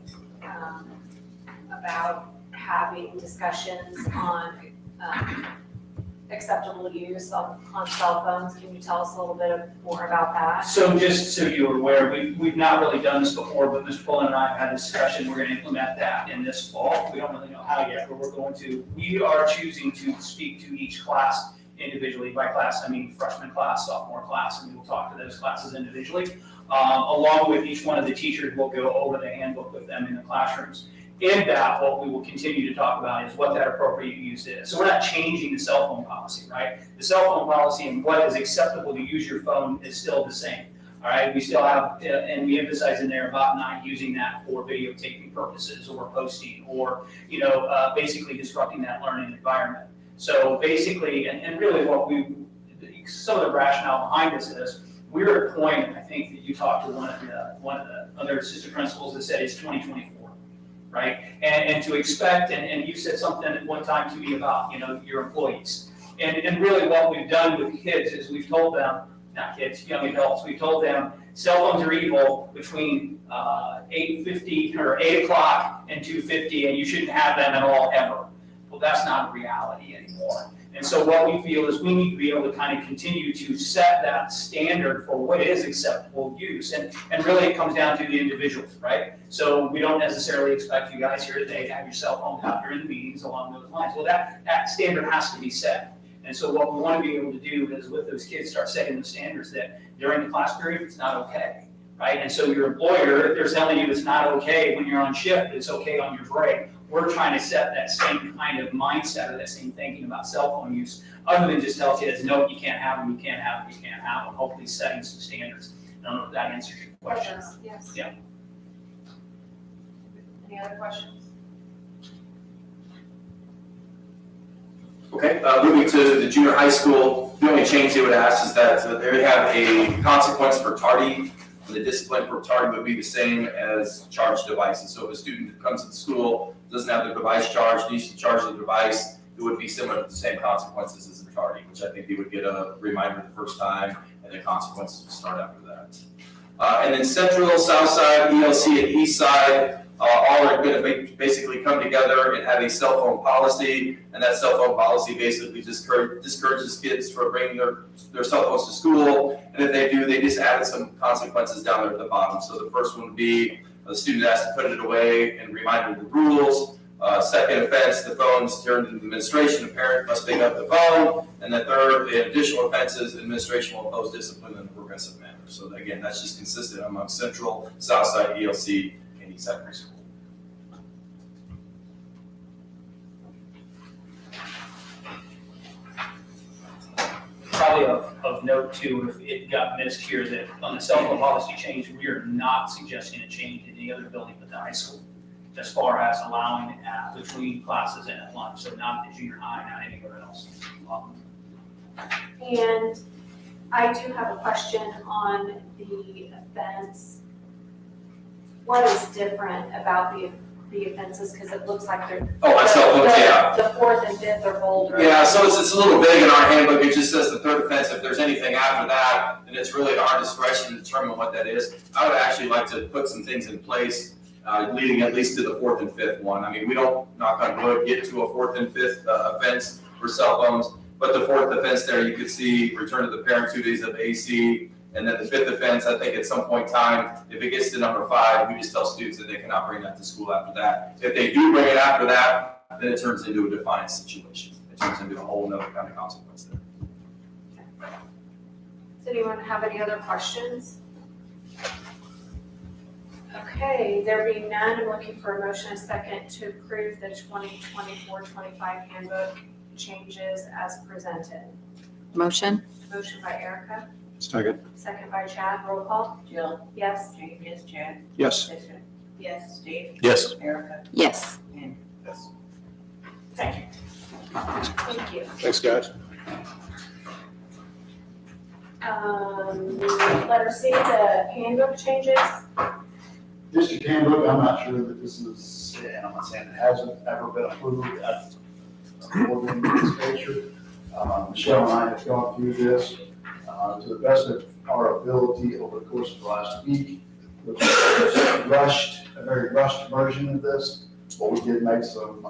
about having discussions on acceptable use on cell phones. Can you tell us a little bit more about that? So just so you're aware, we've not really done this before, but Mr. Pullen and I have had a discussion. We're going to implement that in this fall. We don't really know how yet, but we're going to. We are choosing to speak to each class individually. By class, I mean freshman class, sophomore class, and we will talk to those classes individually. Along with each one of the teachers, we'll go over the handbook with them in the classrooms. In that, what we will continue to talk about is what that appropriate use is. So we're not changing the cell phone policy, right? The cell phone policy and what is acceptable to use your phone is still the same, all right? We still have, and we emphasize in there about not using that for videotaping purposes or posting or, basically disrupting that learning environment. So basically, and really what some of the rationale behind this is, we're at a point, I think that you talked to one of the other assistant principals that said it's 2024. Right? And to expect, and you said something at one time to me about, your employees. And really what we've done with kids is we've told them, not kids, young adults, we've told them cell phones are evil between 8:50 or 8 o'clock and 2:50, and you shouldn't have them at all ever. Well, that's not a reality anymore. And so what we feel is we need to be able to kind of continue to set that standard for what is acceptable use. And really it comes down to the individuals, right? So we don't necessarily expect you guys here today to have your cell phone out during the meetings along those lines. Well, that standard has to be set. And so what we want to be able to do is with those kids start setting the standards that during the class period, it's not okay, right? And so your employer, if they're telling you it's not okay when you're on shift, it's okay on your break. We're trying to set that same kind of mindset or that same thinking about cell phone use, other than just tell kids, no, you can't have them, you can't have them, you can't have them, hopefully setting some standards. I don't know if that answers your question. Yes. Yeah. Any other questions? Okay, moving to the junior high school, the only change they would ask is that they would have a consequence for tardy. And the discipline for tardy would be the same as charged devices. So if a student comes to the school, doesn't have their device charged, needs to charge the device, it would be similar to the same consequences as a tardy, which I think they would get a reminder the first time, and the consequences would start after that. And then Central, South Side, ELC, and East Side, all are going to basically come together and have a cell phone policy, and that cell phone policy basically discourages kids from bringing their cell phones to school, and if they do, they just added some consequences down there at the bottom. So the first one would be the student has to put it away and remind them of the rules. Second offense, the phone's turned into administration, the parent must pick up the phone, and the third, the additional offenses, administration will impose discipline in a progressive manner. So again, that's just consistent among Central, South Side, ELC, and East Side Preschool. Probably of note too, if it got missed here, that on the cell phone policy change, we are not suggesting a change in any other building but the high school, as far as allowing it between classes and at lunch, so not the junior high, not anywhere else. And I do have a question on the offense. What is different about the offenses, because it looks like they're. Oh, on cell phones, yeah. The fourth and fifth are bolder. Yeah, so it's a little vague in our handbook. It just says the third offense. If there's anything after that, then it's really at our discretion to determine what that is. I would actually like to put some things in place leading at least to the fourth and fifth one. I mean, we don't, knock on wood, get to a fourth and fifth offense for cell phones, but the fourth offense there, you could see return to the parent 2 days of AC, and then the fifth offense, I think at some point in time, if it gets to number 5, we just tell students that they cannot bring that to school after that. If they do bring it after that, then it turns into a defiance situation. It turns into a whole other kind of consequence there. Does anyone have any other questions? Okay, there being none, I'm looking for a motion and a second to approve the 2024-25 handbook changes as presented. Motion? Motion by Erica, Second. second by Chad, roll call. Jill, Yes. Jane, yes, Chad, Yes. Jessica, Yes. Steve, Yes. Erica, Yes. and Yes. Thank you. Thanks, guys. Letter C, the handbook changes. District handbook, I'm not sure that this is, and I'm not saying it hasn't ever been approved at a board meeting of this nature. Michelle and I have gone through this, to the best of our ability over the course of the last week. Which was a very rushed version of this, but we did make some,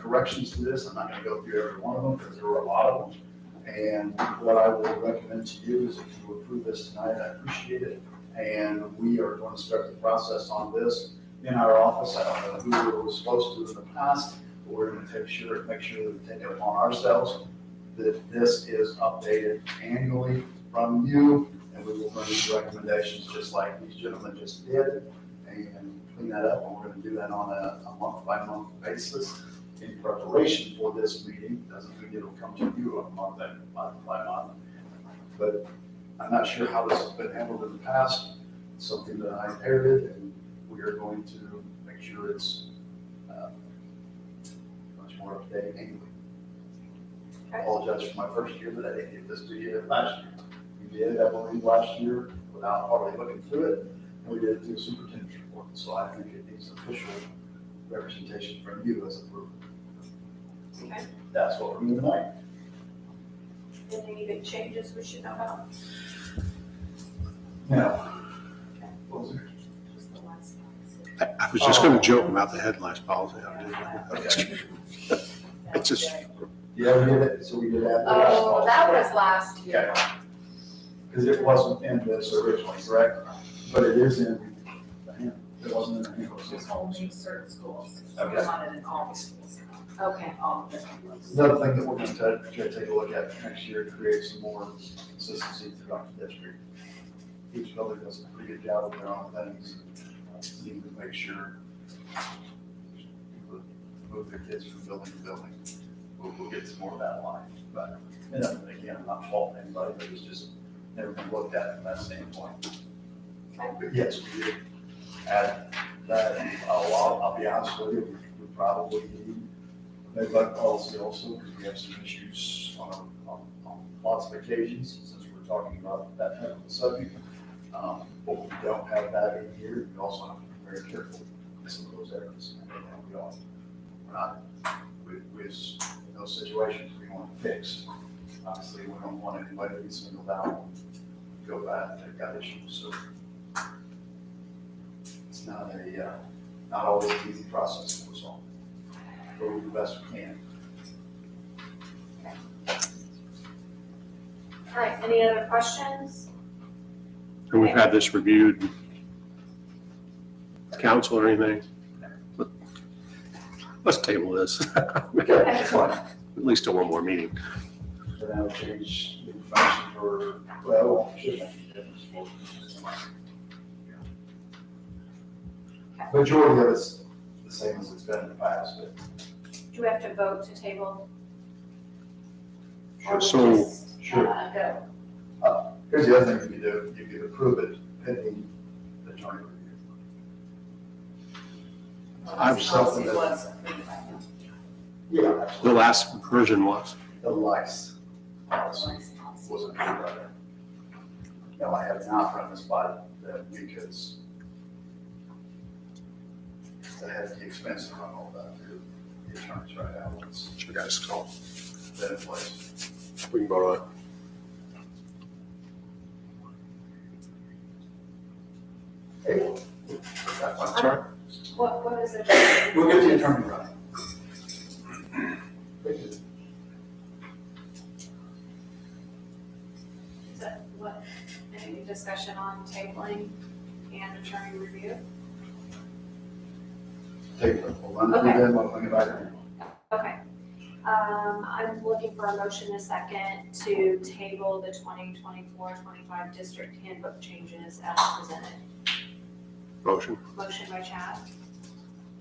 corrections to this. I'm not gonna go through every one of them, because there were a lot of them. And what I will recommend to you is if you approve this tonight, I appreciate it. And we are going to start the process on this in our office. I don't know who we were supposed to in the past, but we're going to make sure that we take it upon ourselves that this is updated annually from you, and we will bring you recommendations just like these gentlemen just did, and clean that up. And we're going to do that on a month-by-month basis in preparation for this meeting. Doesn't mean it'll come to you on month by month. But I'm not sure how this has been handled in the past. It's something that I inherited, and we are going to make sure it's much more up to date annually. I apologize for my first year, but I didn't get this to you last year. We did, I believe, last year without hardly looking through it, and we did it through the superintendent's report. So I think it needs official representation from you as a group. Okay. That's what we're doing tonight. Any big changes we should know about? Now, what was it? Just the last one. I was just gonna joke about the headlights policy. Okay. It's just, Yeah, we did it, so we did that. Oh, that was last year. Okay. Because it wasn't in this originally, correct? But it is in the hand, it wasn't in the handbook. It's only certain schools. Okay. Not in all the schools. Okay. All the different ones. Another thing that we're going to try to take a look at next year to create some more consistency throughout the district. Each building does a pretty good job of their own things. Need to make sure people move their kids from building to building. We'll get some more of that line. But, and again, I'm not faulting anybody, but it's just never been looked at from that standpoint. But yes, we did add that. And I'll be honest with you, we probably need a bed-bug policy also, because we have some issues on lots of occasions, since we're talking about that type of a subject. But we don't have that in here. We also have to be very careful in some of those areas. And we're not, in those situations, we want to fix. Obviously, we don't want anybody to be singled out and go bad if they've got issues. So it's not always an easy process to resolve. But we do the best we can. All right, any other questions? and we've had this reviewed, council or anything. Let's table this, Okay, that's fine. at least till one more meeting. So now change the information for, well, should make a difference for. Majority of it's the same as it's been in the past, but. Do we have to vote to table? Or we So- just, Sure. Go? Here's the other thing you could do, you could approve it pending the attorney review. I've something that- Was approved by him. Yeah, The absolutely. last version was. The lice policy was approved by them. No, I have not run this by them because they have the expense to run all that through the attorneys right now. It's Sure, guys, call. been in place. We can vote on it. Hey, That's all right. What is it? we'll get the attorney running. Is that what, any discussion on tabling and attorney review? Take it, we'll run through them, we'll bring it back here. Okay. I'm looking for a motion a second to table the 2024-25 district handbook changes as presented. Motion. Motion by Chad.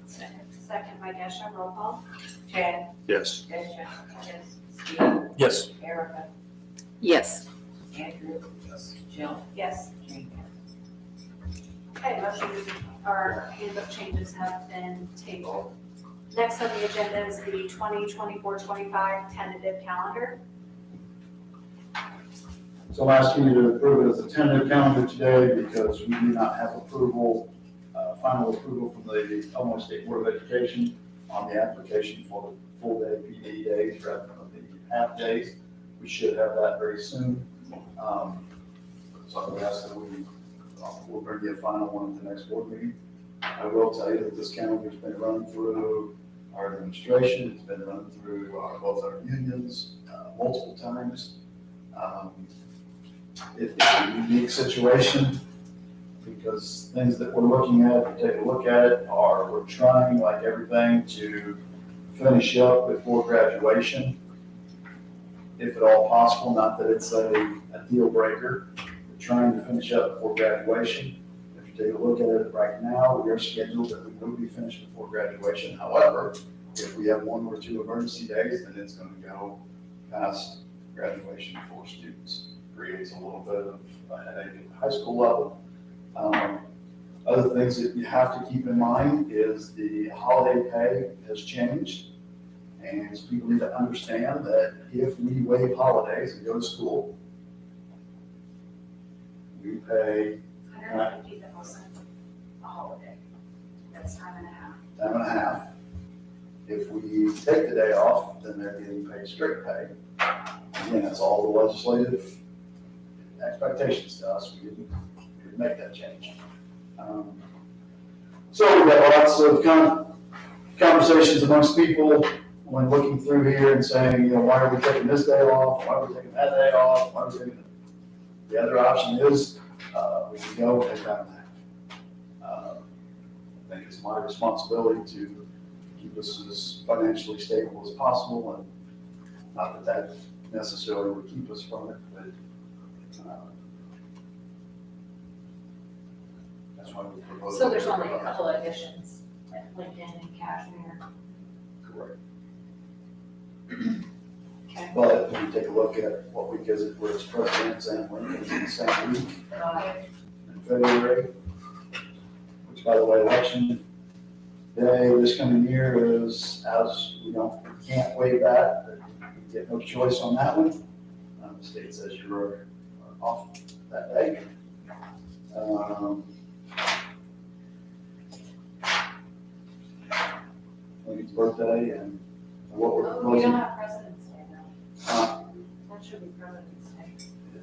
Second by Gesha, roll call. Chad, Yes. Jessica, yes, Steve, Yes. Erica, Yes. Andrew? Yes. Jill? Yes. Jane? Okay, motion, our handbook changes have been tabled. Next on the agenda is the 2024-25 tentative calendar. So I'm asking you to approve it as a tentative calendar today because we do not have approval, final approval from the Illinois State Board of Education on the application for the full day PD days rather than the half days. We should have that very soon. So I'm asking that we'll bring you a final one at the next board meeting. I will tell you that this calendar's been run through our administration, it's been run through both our unions multiple times. It's a unique situation because things that we're looking at, if you take a look at it, we're trying like everything to finish up before graduation. If at all possible, not that it's a deal breaker, we're trying to finish up before graduation. If you take a look at it right now, we are scheduled that we will be finished before graduation. However, if we have one or two emergency days, then it's going to go past graduation for students. Creates a little bit of a headache at the high school level. Other things that you have to keep in mind is the holiday pay has changed. And so people need to understand that if we waive holidays and go to school, we pay $150,000 a holiday. That's time and a half. time and a half. If we take the day off, then they're getting paid straight pay. Again, that's all the legislative expectations to us. We didn't make that change. So we've got lots of conversations amongst people when looking through here and saying, why are we taking this day off? Why are we taking that day off? Why are we taking the other option is we can go and take time and a half. I think it's my responsibility to keep us as financially stable as possible, and not that necessarily would keep us from it, but that's why we propose. So there's only a couple of additions, like LinkedIn and Cashmere. Correct. Okay. But when you take a look at what week is it, where it's President's and Lincoln's in the same week in February, which by the way, election day this coming year is, as we can't waive that, you get no choice on that one. The state says you're off that day. Lincoln's birthday and what we're Oh, we proposing. don't have President's Day though. That should be President's Day.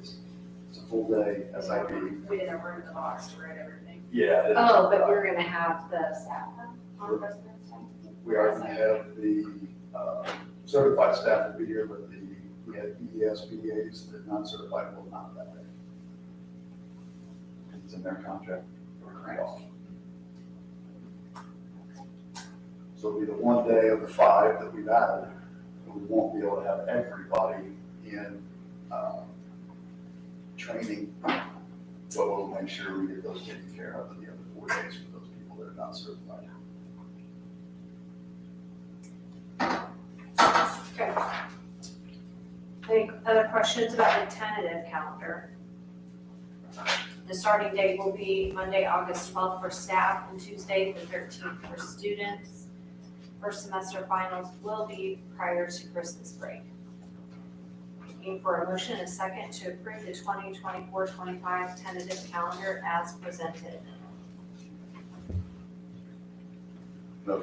It's a full day SIP. We didn't room in the box to write everything. Yeah. Oh, but you're gonna have the staff on President's Day? We are going to have the certified staff will be here, but the ES, PDAs, the non-certified will not that day. It's in their contract. We're off. So it'll be the one day of the 5 that we've added, and we won't be able to have everybody in training, but we'll make sure we get those taken care of in the other 4 days for those people that are not certified. Okay. Any other questions about the tentative calendar? The starting date will be Monday, August 12th for staff and Tuesday, the 13th for students. First semester finals will be prior to Christmas break. Looking for a motion and a second to approve the 2024-25 tentative calendar as presented.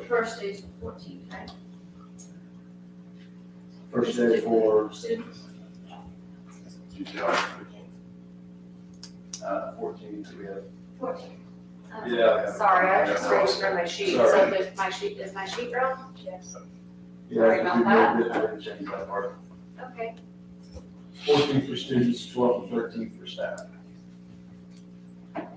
First day's 14th, right? First day for Students. Tuesday, 14th, we have. 14th. Yeah. Sorry, I was just reading from my sheet, so Sorry. is my sheet wrong? Yes. Sorry about that. Yeah, change that part. Okay. 14th for students, 12th and 13th for staff. Okay,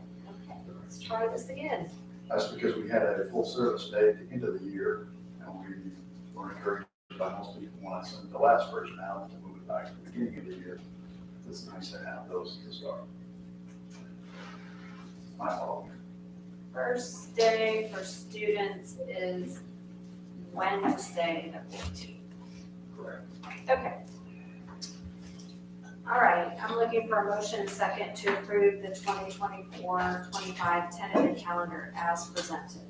let's try this again. That's because we had a full service day at the end of the year, and we were encouraged by most people when I sent the last version out to move it back to the beginning of the year. It's nice to have those to start. My fault. First day for students is Wednesday, the 14th. Correct. Okay. I'm looking for a motion and second to approve the 2024-25 tentative calendar as presented.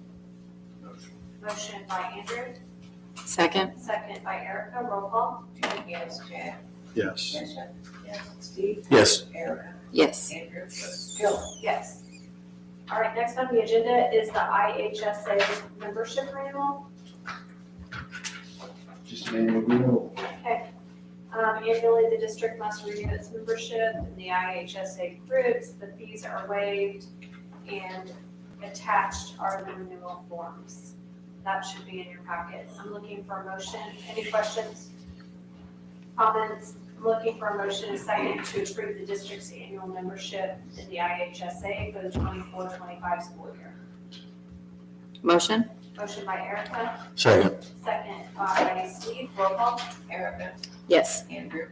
Motion by Andrew, Second. second by Erica, roll call. Yes, Chad. Yes. Tricia. Yes. Steve. Yes. Erica. Yes. Andrew. Jill. Yes. All right, next on the agenda is the IHSA membership renewal. Just an annual renewal. Annually, the district must renew its membership in the IHSA groups. The fees are waived, and attached are the renewal forms. That should be in your packet. I'm looking for a motion. Any questions? Comments? I'm looking for a motion and second to approve the district's annual membership in the IHSA for the 24-25 school year. Motion? Motion by Erica, Second. second by Steve. Roll call. Erica. Yes. Andrew.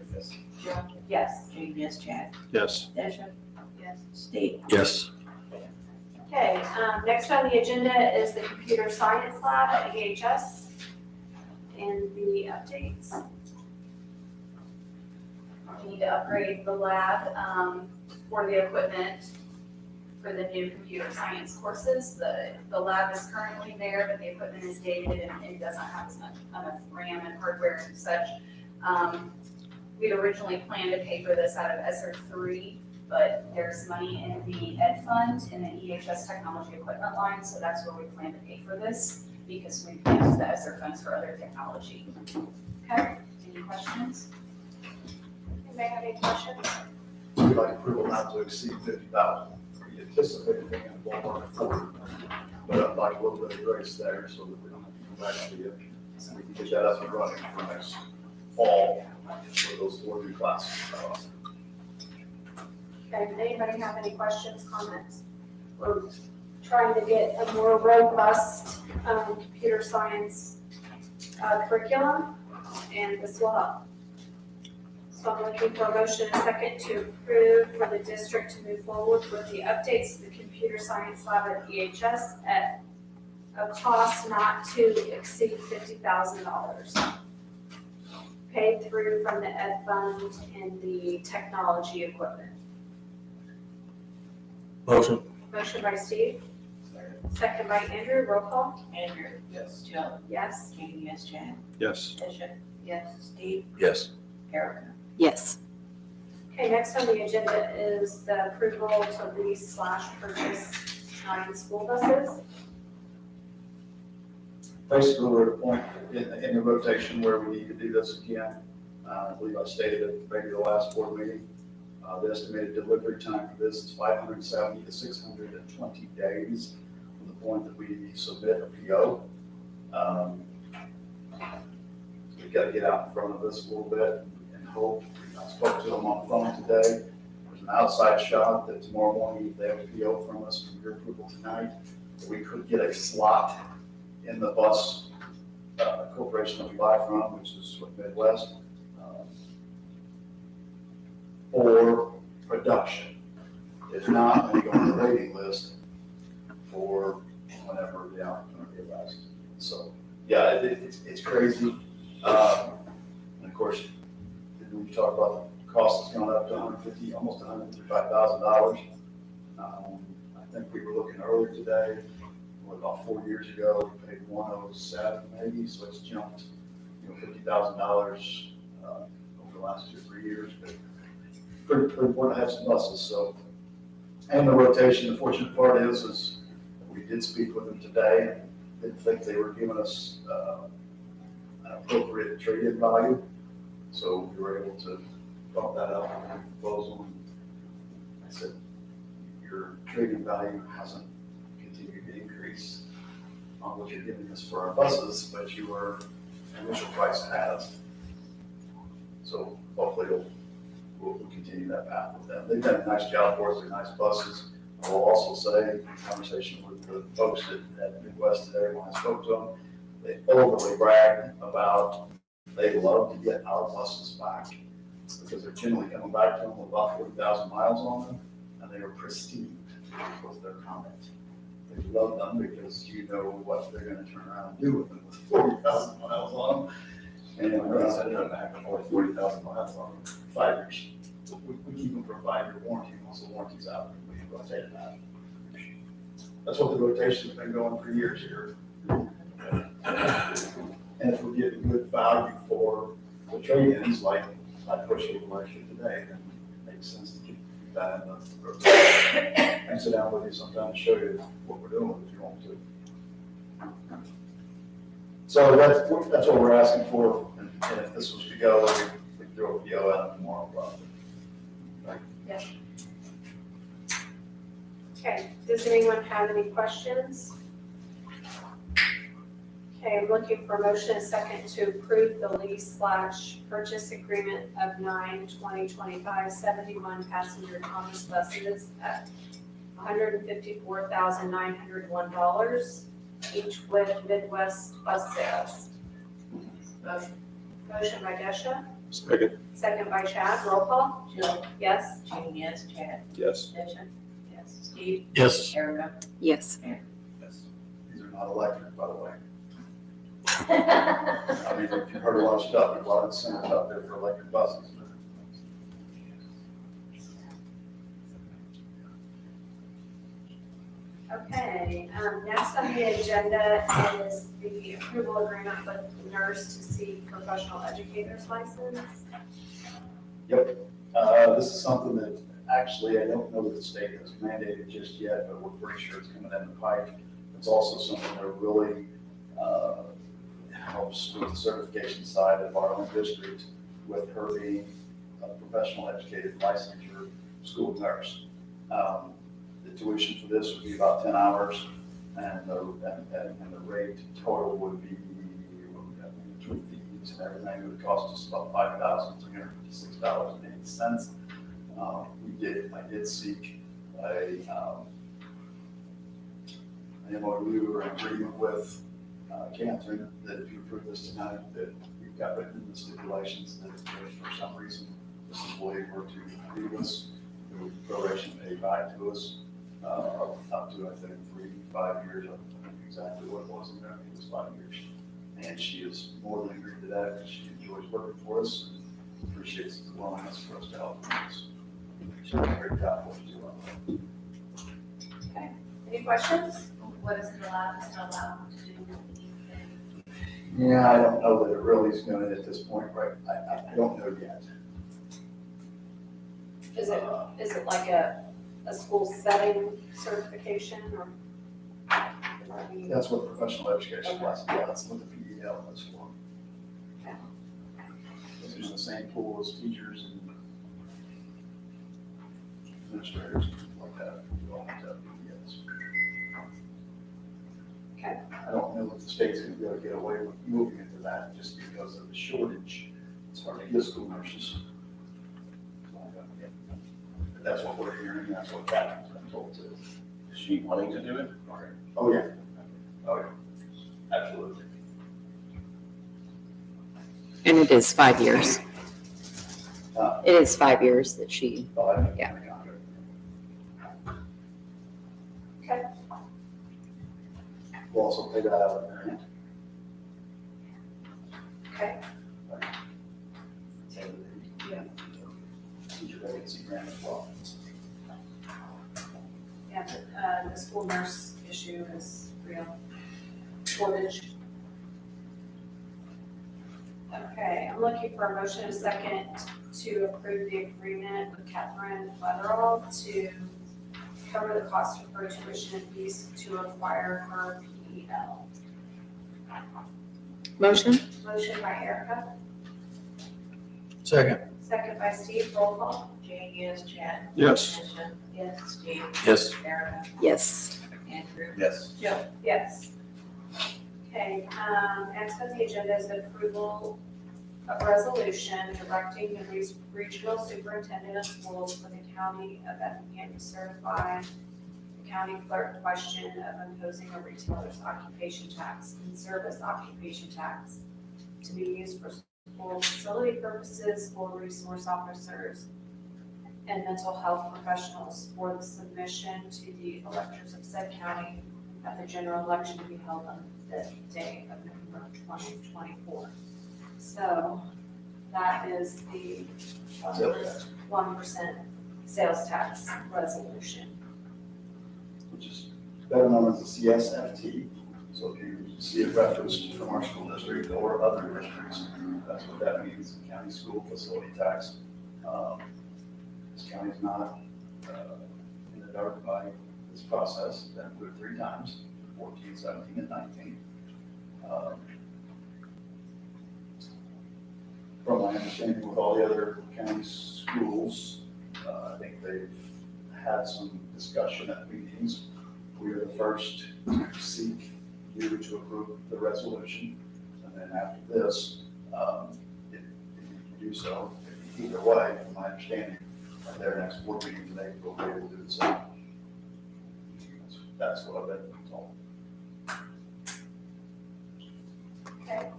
Jill. Yes. Jane, yes, Chad. Yes. Tricia. Yes. Steve. Yes. Okay, next on the agenda is the computer science lab at EHS and the updates. We need to upgrade the lab for the equipment for the new computer science courses. The lab is currently there, but the equipment is dated and it doesn't have enough RAM and hardware and such. We'd originally planned to pay for this out of ESSER 3, but there's money in the Ed Fund in the EHS technology equipment line, so that's where we plan to pay for this because we use the ESSER funds for other technology. Okay, any questions? Anybody have any questions? We'd like approval not to exceed 50,000. We anticipate being in the ballpark of 40, but I'd like a little bit of grace there so that we don't have to come back to you. And we can get that up and running for next fall for those 4 new classes. Okay, does anybody have any questions, comments? We're trying to get a more robust computer science curriculum, and this will help. So I'm looking for a motion and second to approve for the district to move forward with the updates to the computer science lab at EHS at a cost not to exceed $50,000. Paid through from the Ed Fund and the technology equipment. Motion. Motion by Steve, second by Andrew, roll call. Andrew. Yes. Jill. Yes. Jane, yes, Chad. Yes. Tricia. Yes. Steve. Yes. Erica. Yes. Okay, next on the agenda is the approval to lease/purchase 9 school buses. Basically, we're at a point in the rotation where we need to do this again. I believe I stated it maybe the last board meeting. The estimated delivery time for this is 570 to 620 days from the point that we submit a PO. We've got to get out in front of this a little bit and hope. I spoke to them on the phone today. There's an outside shot that tomorrow morning, if they have a PO from us from your approval tonight, that we could get a slot in the bus corporation that we buy from, which is what Midwest, for production. If not, we go on the waiting list for whenever the opportunity arises. So, yeah, it's crazy. And of course, we talk about the cost has gone up to almost $155,000. I think we were looking earlier today, about 4 years ago, we paid $107 maybe, so it's jumped, $50,000 over the last 2 or 3 years. But pretty important to have some buses. So, and the rotation. The fortunate part is we did speak with them today. Didn't think they were giving us an appropriate trade-in value, so we were able to bump that up in the proposal. I said, your trade-in value hasn't continued to increase on what you're giving us for our buses, but your initial price has. So hopefully we'll continue that path with them. They've done a nice job for us. They're nice buses. I will also say, in conversation with the folks at Midwest today, when I spoke to them, they overly bragged about they love to get our buses back because they're generally coming back to them with about 40,000 miles on them, and they were pristine, was their comment. They love them because you know what they're going to turn around and do with them with 40,000 miles on them. And We're not sending them back before 40,000 miles on them. 5 years. We keep them a 5-year warranty, once the warranty's out, we can rotate that. That's what the rotation's been going for years here. And if we're getting good value for the trade-ins, like I pushed it election today, then it makes sense to keep that in the rotation. I can sit down with you sometime and show you what we're doing if you want to. So that's what we're asking for, and if this was to go, we could throw a PO out tomorrow, probably. Okay, does anyone have any questions? Okay, I'm looking for a motion and second to approve the lease/purchase agreement of 9/2025 71 passenger Thomas buses at $154,901, each with Midwest Bus Sales. Motion by Desha, Second. second by Chad, roll call? Jill? Yes? Jane, yes. Chad? Yes. Desha? Yes. Steve? Yes. Erica? Yes. Yes. These are not electric, by the way. I mean, if you've heard a lot of stuff, there's a lot of incentives out there for electric buses. Okay, next on the agenda is the approval agreement with the nurse to seek professional educator's license. This is something that actually, I don't know that the state has mandated just yet, but we're pretty sure it's coming down the pike. It's also something that really helps with the certification side of our own district, with her being a professional educated licensure school nurse. The tuition for this would be about 10 hours, and the rate total would be, between fees and everything, it would cost us about $5,356.80. I did seek an MOU or an agreement with Catherine, that if you approve this tonight, that we've got written in the stipulations that if for some reason this employee were to leave us, there would be proration paid back to us, up to, I think, 3 to 5 years. I don't know exactly what it was, in there. It was 5 years. And she is more than agreed to that, because she enjoys working for us and appreciates the willingness for us to help us. So we're very grateful to do. Any questions? What is it allowed, is not allowed to do? Yeah, I don't know that it really is going to at this point, right? I don't know yet. Is it like a school setting certification or? That's what professional education was, yeah, that's what the PEL is for. Okay. It's in the same pool as teachers and administrators and things like that. You all have to have PELs. Okay. I don't know if the state's gonna be able to get away with moving into that just because of the shortage. It's hard to get school nurses. But that's what we're hearing, that's what Catherine's been told to. Is she wanting to do it? Oh, yeah. Oh, yeah. Absolutely. And it is 5 years. It is 5 years that she, Yeah. Okay. We'll also pay that out of their hand. Okay. So, yeah. Teacher vacancy grant as well. Yeah, but, the school nurse issue is real shortage. Okay, I'm looking for a motion and a second to approve the agreement with Catherine Weatherall to cover the cost of her tuition and fees to acquire her PEL. motion? Motion by Erica, Second. second by Steve, roll call. Jane, yes. Chad? Yes. Desha? Yes. Steve? Yes. Erica? Yes. Andrew? Yes. Jill? Yes. Okay, next on the agenda is the approval of resolution directing the regional superintendent of schools for the county of Effingham to certify the county clerk question of imposing a retailer's occupation tax and service occupation tax to be used for school facility purposes, school resource officers, and mental health professionals for the submission to the electors of said county at the general election to be held on the day of November 2024. So that is the 1% sales tax resolution. which is better known as the CSFT. So if you see it referenced from our school district or other districts, that's what that means, county school facility tax. This county is not in the dark by this process, been through it 3 times, 14, 17, and 19. From my understanding with all the other county schools, I think they've had some discussion at meetings. We are the first to seek you to approve the resolution. And then after this, if you do so, either way, from my understanding, at their next board meeting in April, they will do the same. That's what I've been told. Okay.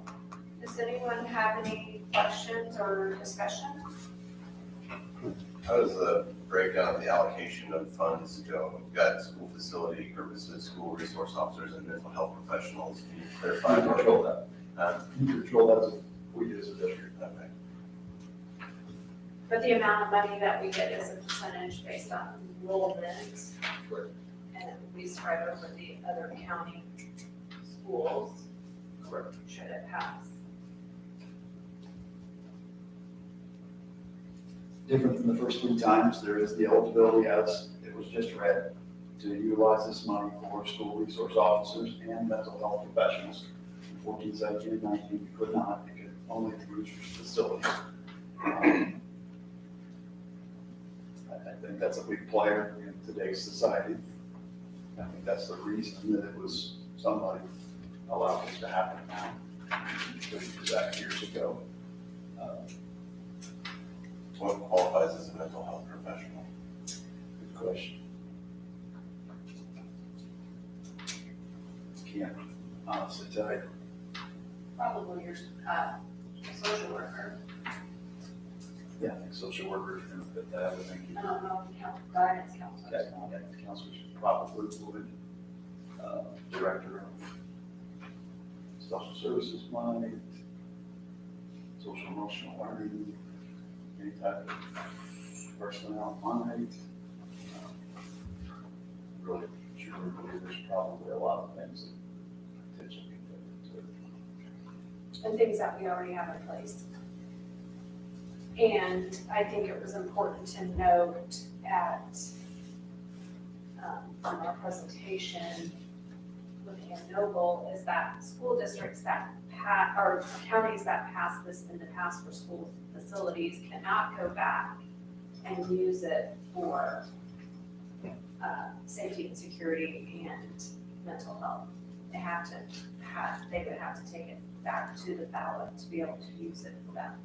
Does anyone have any questions or discussion? How does the breakdown of the allocation of funds go? We've got school facility purposes, school resource officers, and mental health professionals. Can you clarify? You control that. You control that as we do as a district. Okay. But the amount of money that we get is a percentage based on enrollment. Correct. And it will be spread over the other county schools. Correct. Should it pass. Different than the first 3 times, there is the eligibility, as it was just read, to utilize this money for school resource officers and mental health professionals. In 14, 17, and 19, you could not, you could only use facilities. I think that's a big player in today's society. I think that's the reason that it was somebody allowed this to happen now. Couldn't do that years ago. What qualifies as a mental health professional? Good question. Can't honestly tell you. Probably your, social worker. Yeah, I think social workers can fit that. I think I don't know, guidance counselors. guidance counselors probably would. Director of social services might, social emotional learning, any type of personnel might. Really, truly believe there's probably a lot of things that potentially can fit into it. And things that we already have in place. And I think it was important to note at, from our presentation with Ann Noble, is that school districts that or counties that passed this in the past for school facilities cannot go back and use it for safety and security and mental health. They would have to take it back to the ballot to be able to use it for that.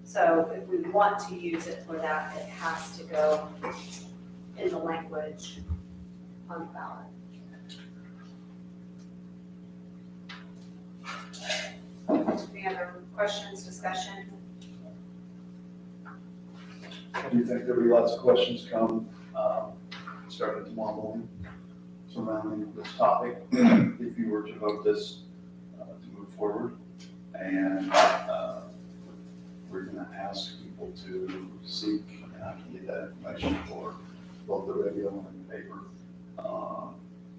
So if we want to use it for that, it has to go in the language on the ballot. Any other questions, discussion? I do think there'll be lots of questions come, starting tomorrow morning surrounding this topic, if you were to vote this to move forward. And we're gonna ask people to seek, and I can get that information for both the radio and the paper.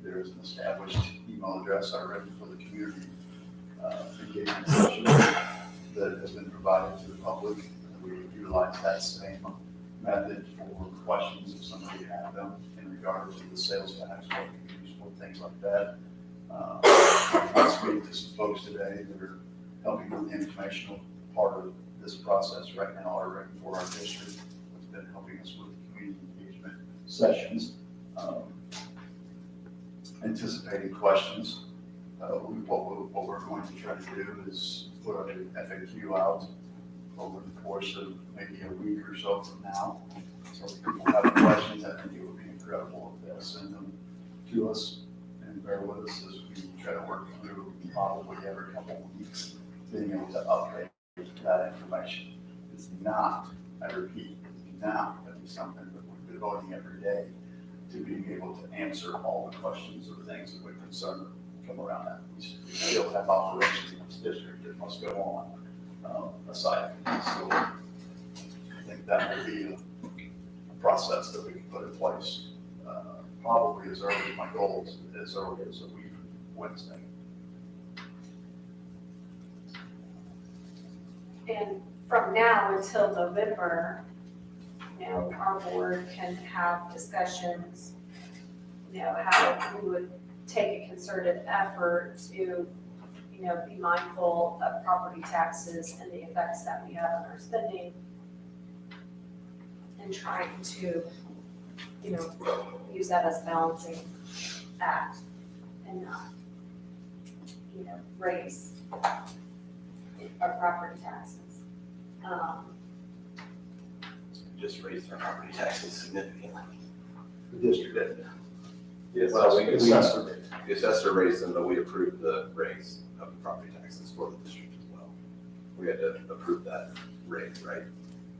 There is an established email address already for the community engagement session that has been provided to the public. We utilize that same method for questions if somebody had them in regard to the sales tax, what we can use for things like that. I speak to some folks today that are helping with the informational part of this process right now already for our district. It's been helping us with community engagement sessions, anticipating questions. What we're going to try to do is put a FAQ out over the course of maybe a week or so from now. So if people have questions, I think it would be incredible if they'll send them to us and bear with us as we try to work through probably every couple of weeks, being able to update that information. It's not, I repeat, it's not going to be something that we're devoting every day to being able to answer all the questions or things that would concern come around that. We still have operations in this district that must go on aside from this. So I think that would be process that we can put in place, probably as early as my goal is as early as a week Wednesday. And from now until November, our board can have discussions, how we would take a concerted effort to, be mindful of property taxes and the effects that we have on our spending, and trying to, use that as a balancing act and not, raise our property taxes. Just raised our property taxes significantly. The district did. Yes, Well, we assessor did. the assessor raised them, but we approved the raise of the property taxes for the district as well. We had to approve that raise, right?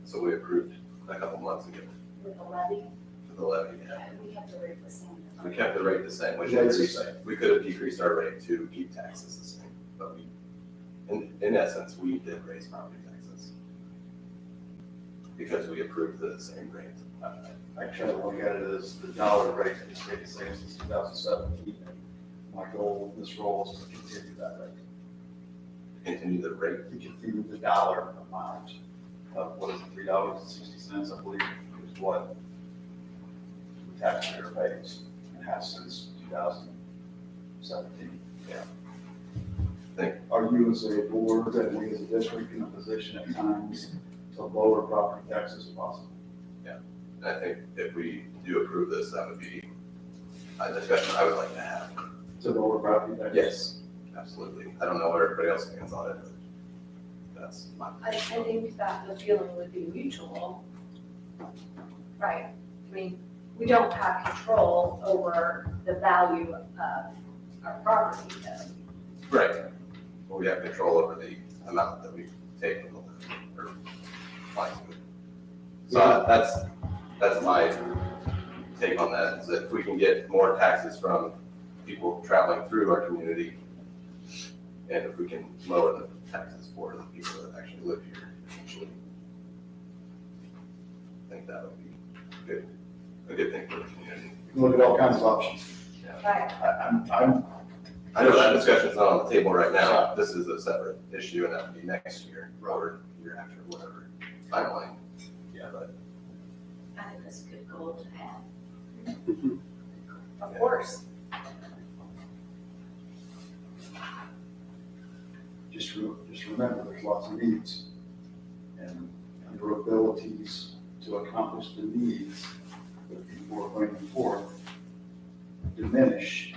So we approved a couple months ago With the levy, for the levy, yeah. we have to rate the same. We kept the rate the same, which Rate's the is, same. we could have decreased our rate to keep taxes the same, but we, in essence, we did raise property taxes because we approved the same rate. I try to look at it as the dollar rate has stayed the same since 2017. My goal in this role is to continue that rate. Continue the rate. To continue the dollar amount of, what is it, $3.60, I believe, is what the taxpayer pays and has since 2017. Are you as a board and we as a district in a position at times to lower property taxes if possible? And I think if we do approve this, that would be a discussion I would like to have. To lower property taxes? Yes, absolutely. I don't know where everybody else stands on it, but that's my. I think that the feeling would be mutual, right? I mean, we don't have control over the value of our property, Right. But we have control over the amount that we take from the levy or fine. So that's my take on that, is that if we can get more taxes from people traveling through our community, and if we can lower the taxes for the people that actually live here, essentially, I think that would be good, a good thing for the community. Look at all kinds of options. right? I know that discussion's not on the table right now. This is a separate issue, and that would be next year or year after, whatever timeline. Yeah, but I think that's a good goal to have. Of course. Just remember, there's lots of needs. And your abilities to accomplish the needs that people are bringing forth diminish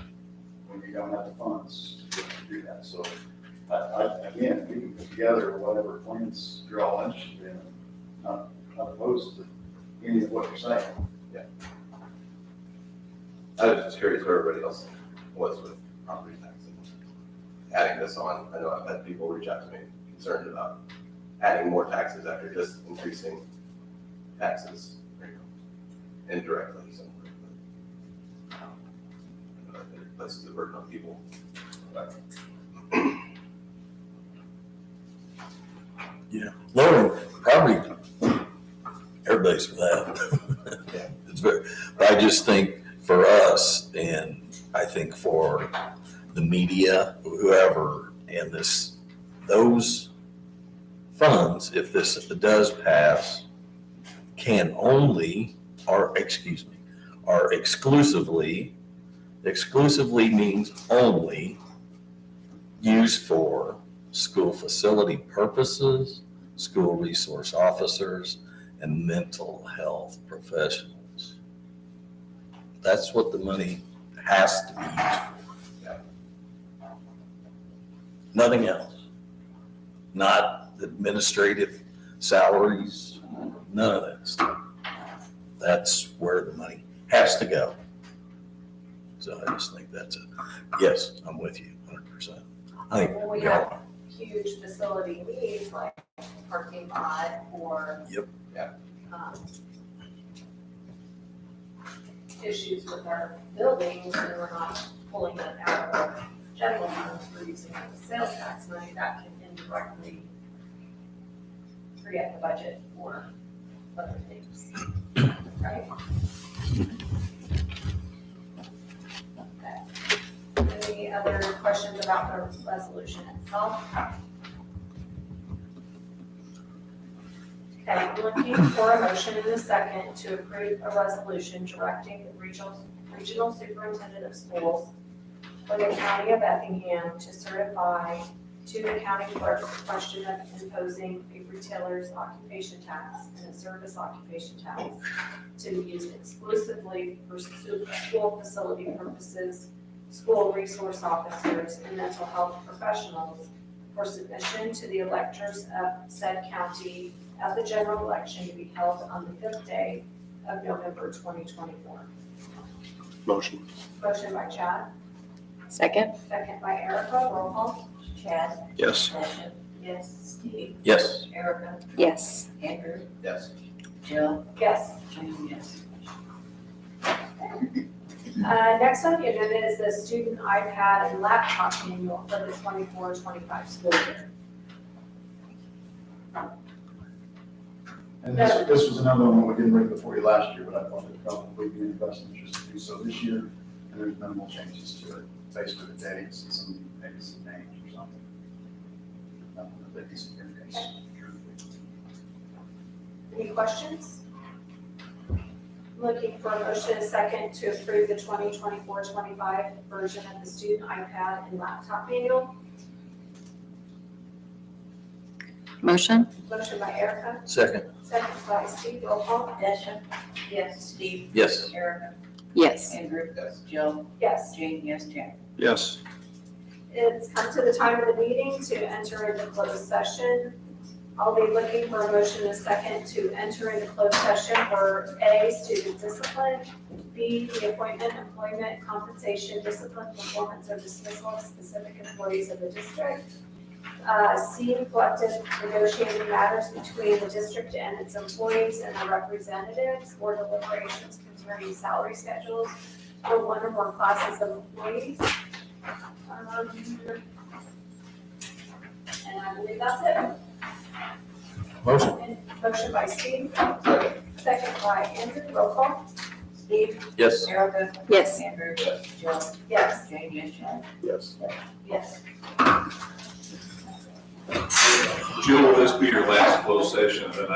when you don't have the funds to do that. So, again, we can put together whatever plans you're all interested in, not opposed to any of what you're saying. I was just curious where everybody else was with property taxes. Adding this on, I know I've had people reach out to me concerned about adding more taxes after just increasing taxes, indirectly somewhere. But it places a burden on people. Lowering property, everybody's for that. It's very, but I just think for us, and I think for the media, whoever, and those funds, if this does pass, can only, are exclusively means only used for school facility purposes, school resource officers, and mental health professionals. That's what the money has to be used for. Nothing else. Not administrative salaries, none of that stuff. That's where the money has to go. So I just think that's yes, I'm with you 100%. I think When we have huge facility needs like parking lot or. Yep. Issues with our buildings and we're not pulling it out of our general funds, we're using it as sales tax money, that can indirectly free up the budget for other things, right? about the resolution itself? Okay, I'm looking for a motion in a second to approve a resolution directing the regional superintendent of schools for the county of Effingham to certify to the county clerk the question of imposing a retailer's occupation tax and a service occupation tax to be used exclusively for school facility purposes, school resource officers, and mental health professionals for submission to the electors of said county at the general election to be held on the 5th day of November 2024. Motion. Motion by Chad, Second? second by Erica, roll call. Chad? Yes. Gretchen? Yes. Steve? Yes. Erica? Yes. Andrew? Yes. Jill? Yes. Jane, yes. Next on the agenda is the student iPad and laptop manual for the 24-25 school year. And this was another one we didn't bring before you last year, but I thought it probably be in your best interest to do so this year. And there's minimal changes to it, basically the dates and maybe some names or something. Nothing that is significant. Any questions? Looking for a motion and a second to approve the 2024-25 version of the student iPad and laptop manual. Motion? Motion by Erica, Second. second by Steve, roll call. Gretchen? Yes. Steve? Yes. Erica? Yes. Andrew? Yes. Jill? Yes. Jane, yes. Jack? Yes. It's come to the time of the meeting to enter into closed session. I'll be looking for a motion and a second to enter into closed session for A, student discipline, B, the appointment, employment, compensation, discipline, performance, or dismissal of specific employees of the district. C, collective negotiating matters between the district and its employees and their representatives, or deliberations concerning salary schedules for one or more classes of employees. And I believe that's it. Motion. Motion by Steve, second by Andrew, roll call. Steve? Yes. Erica? Yes. Andrew? Jill? Yes. Jane, yes. Jack? Yes. Yes. Jill, will this be your last closed session of the night?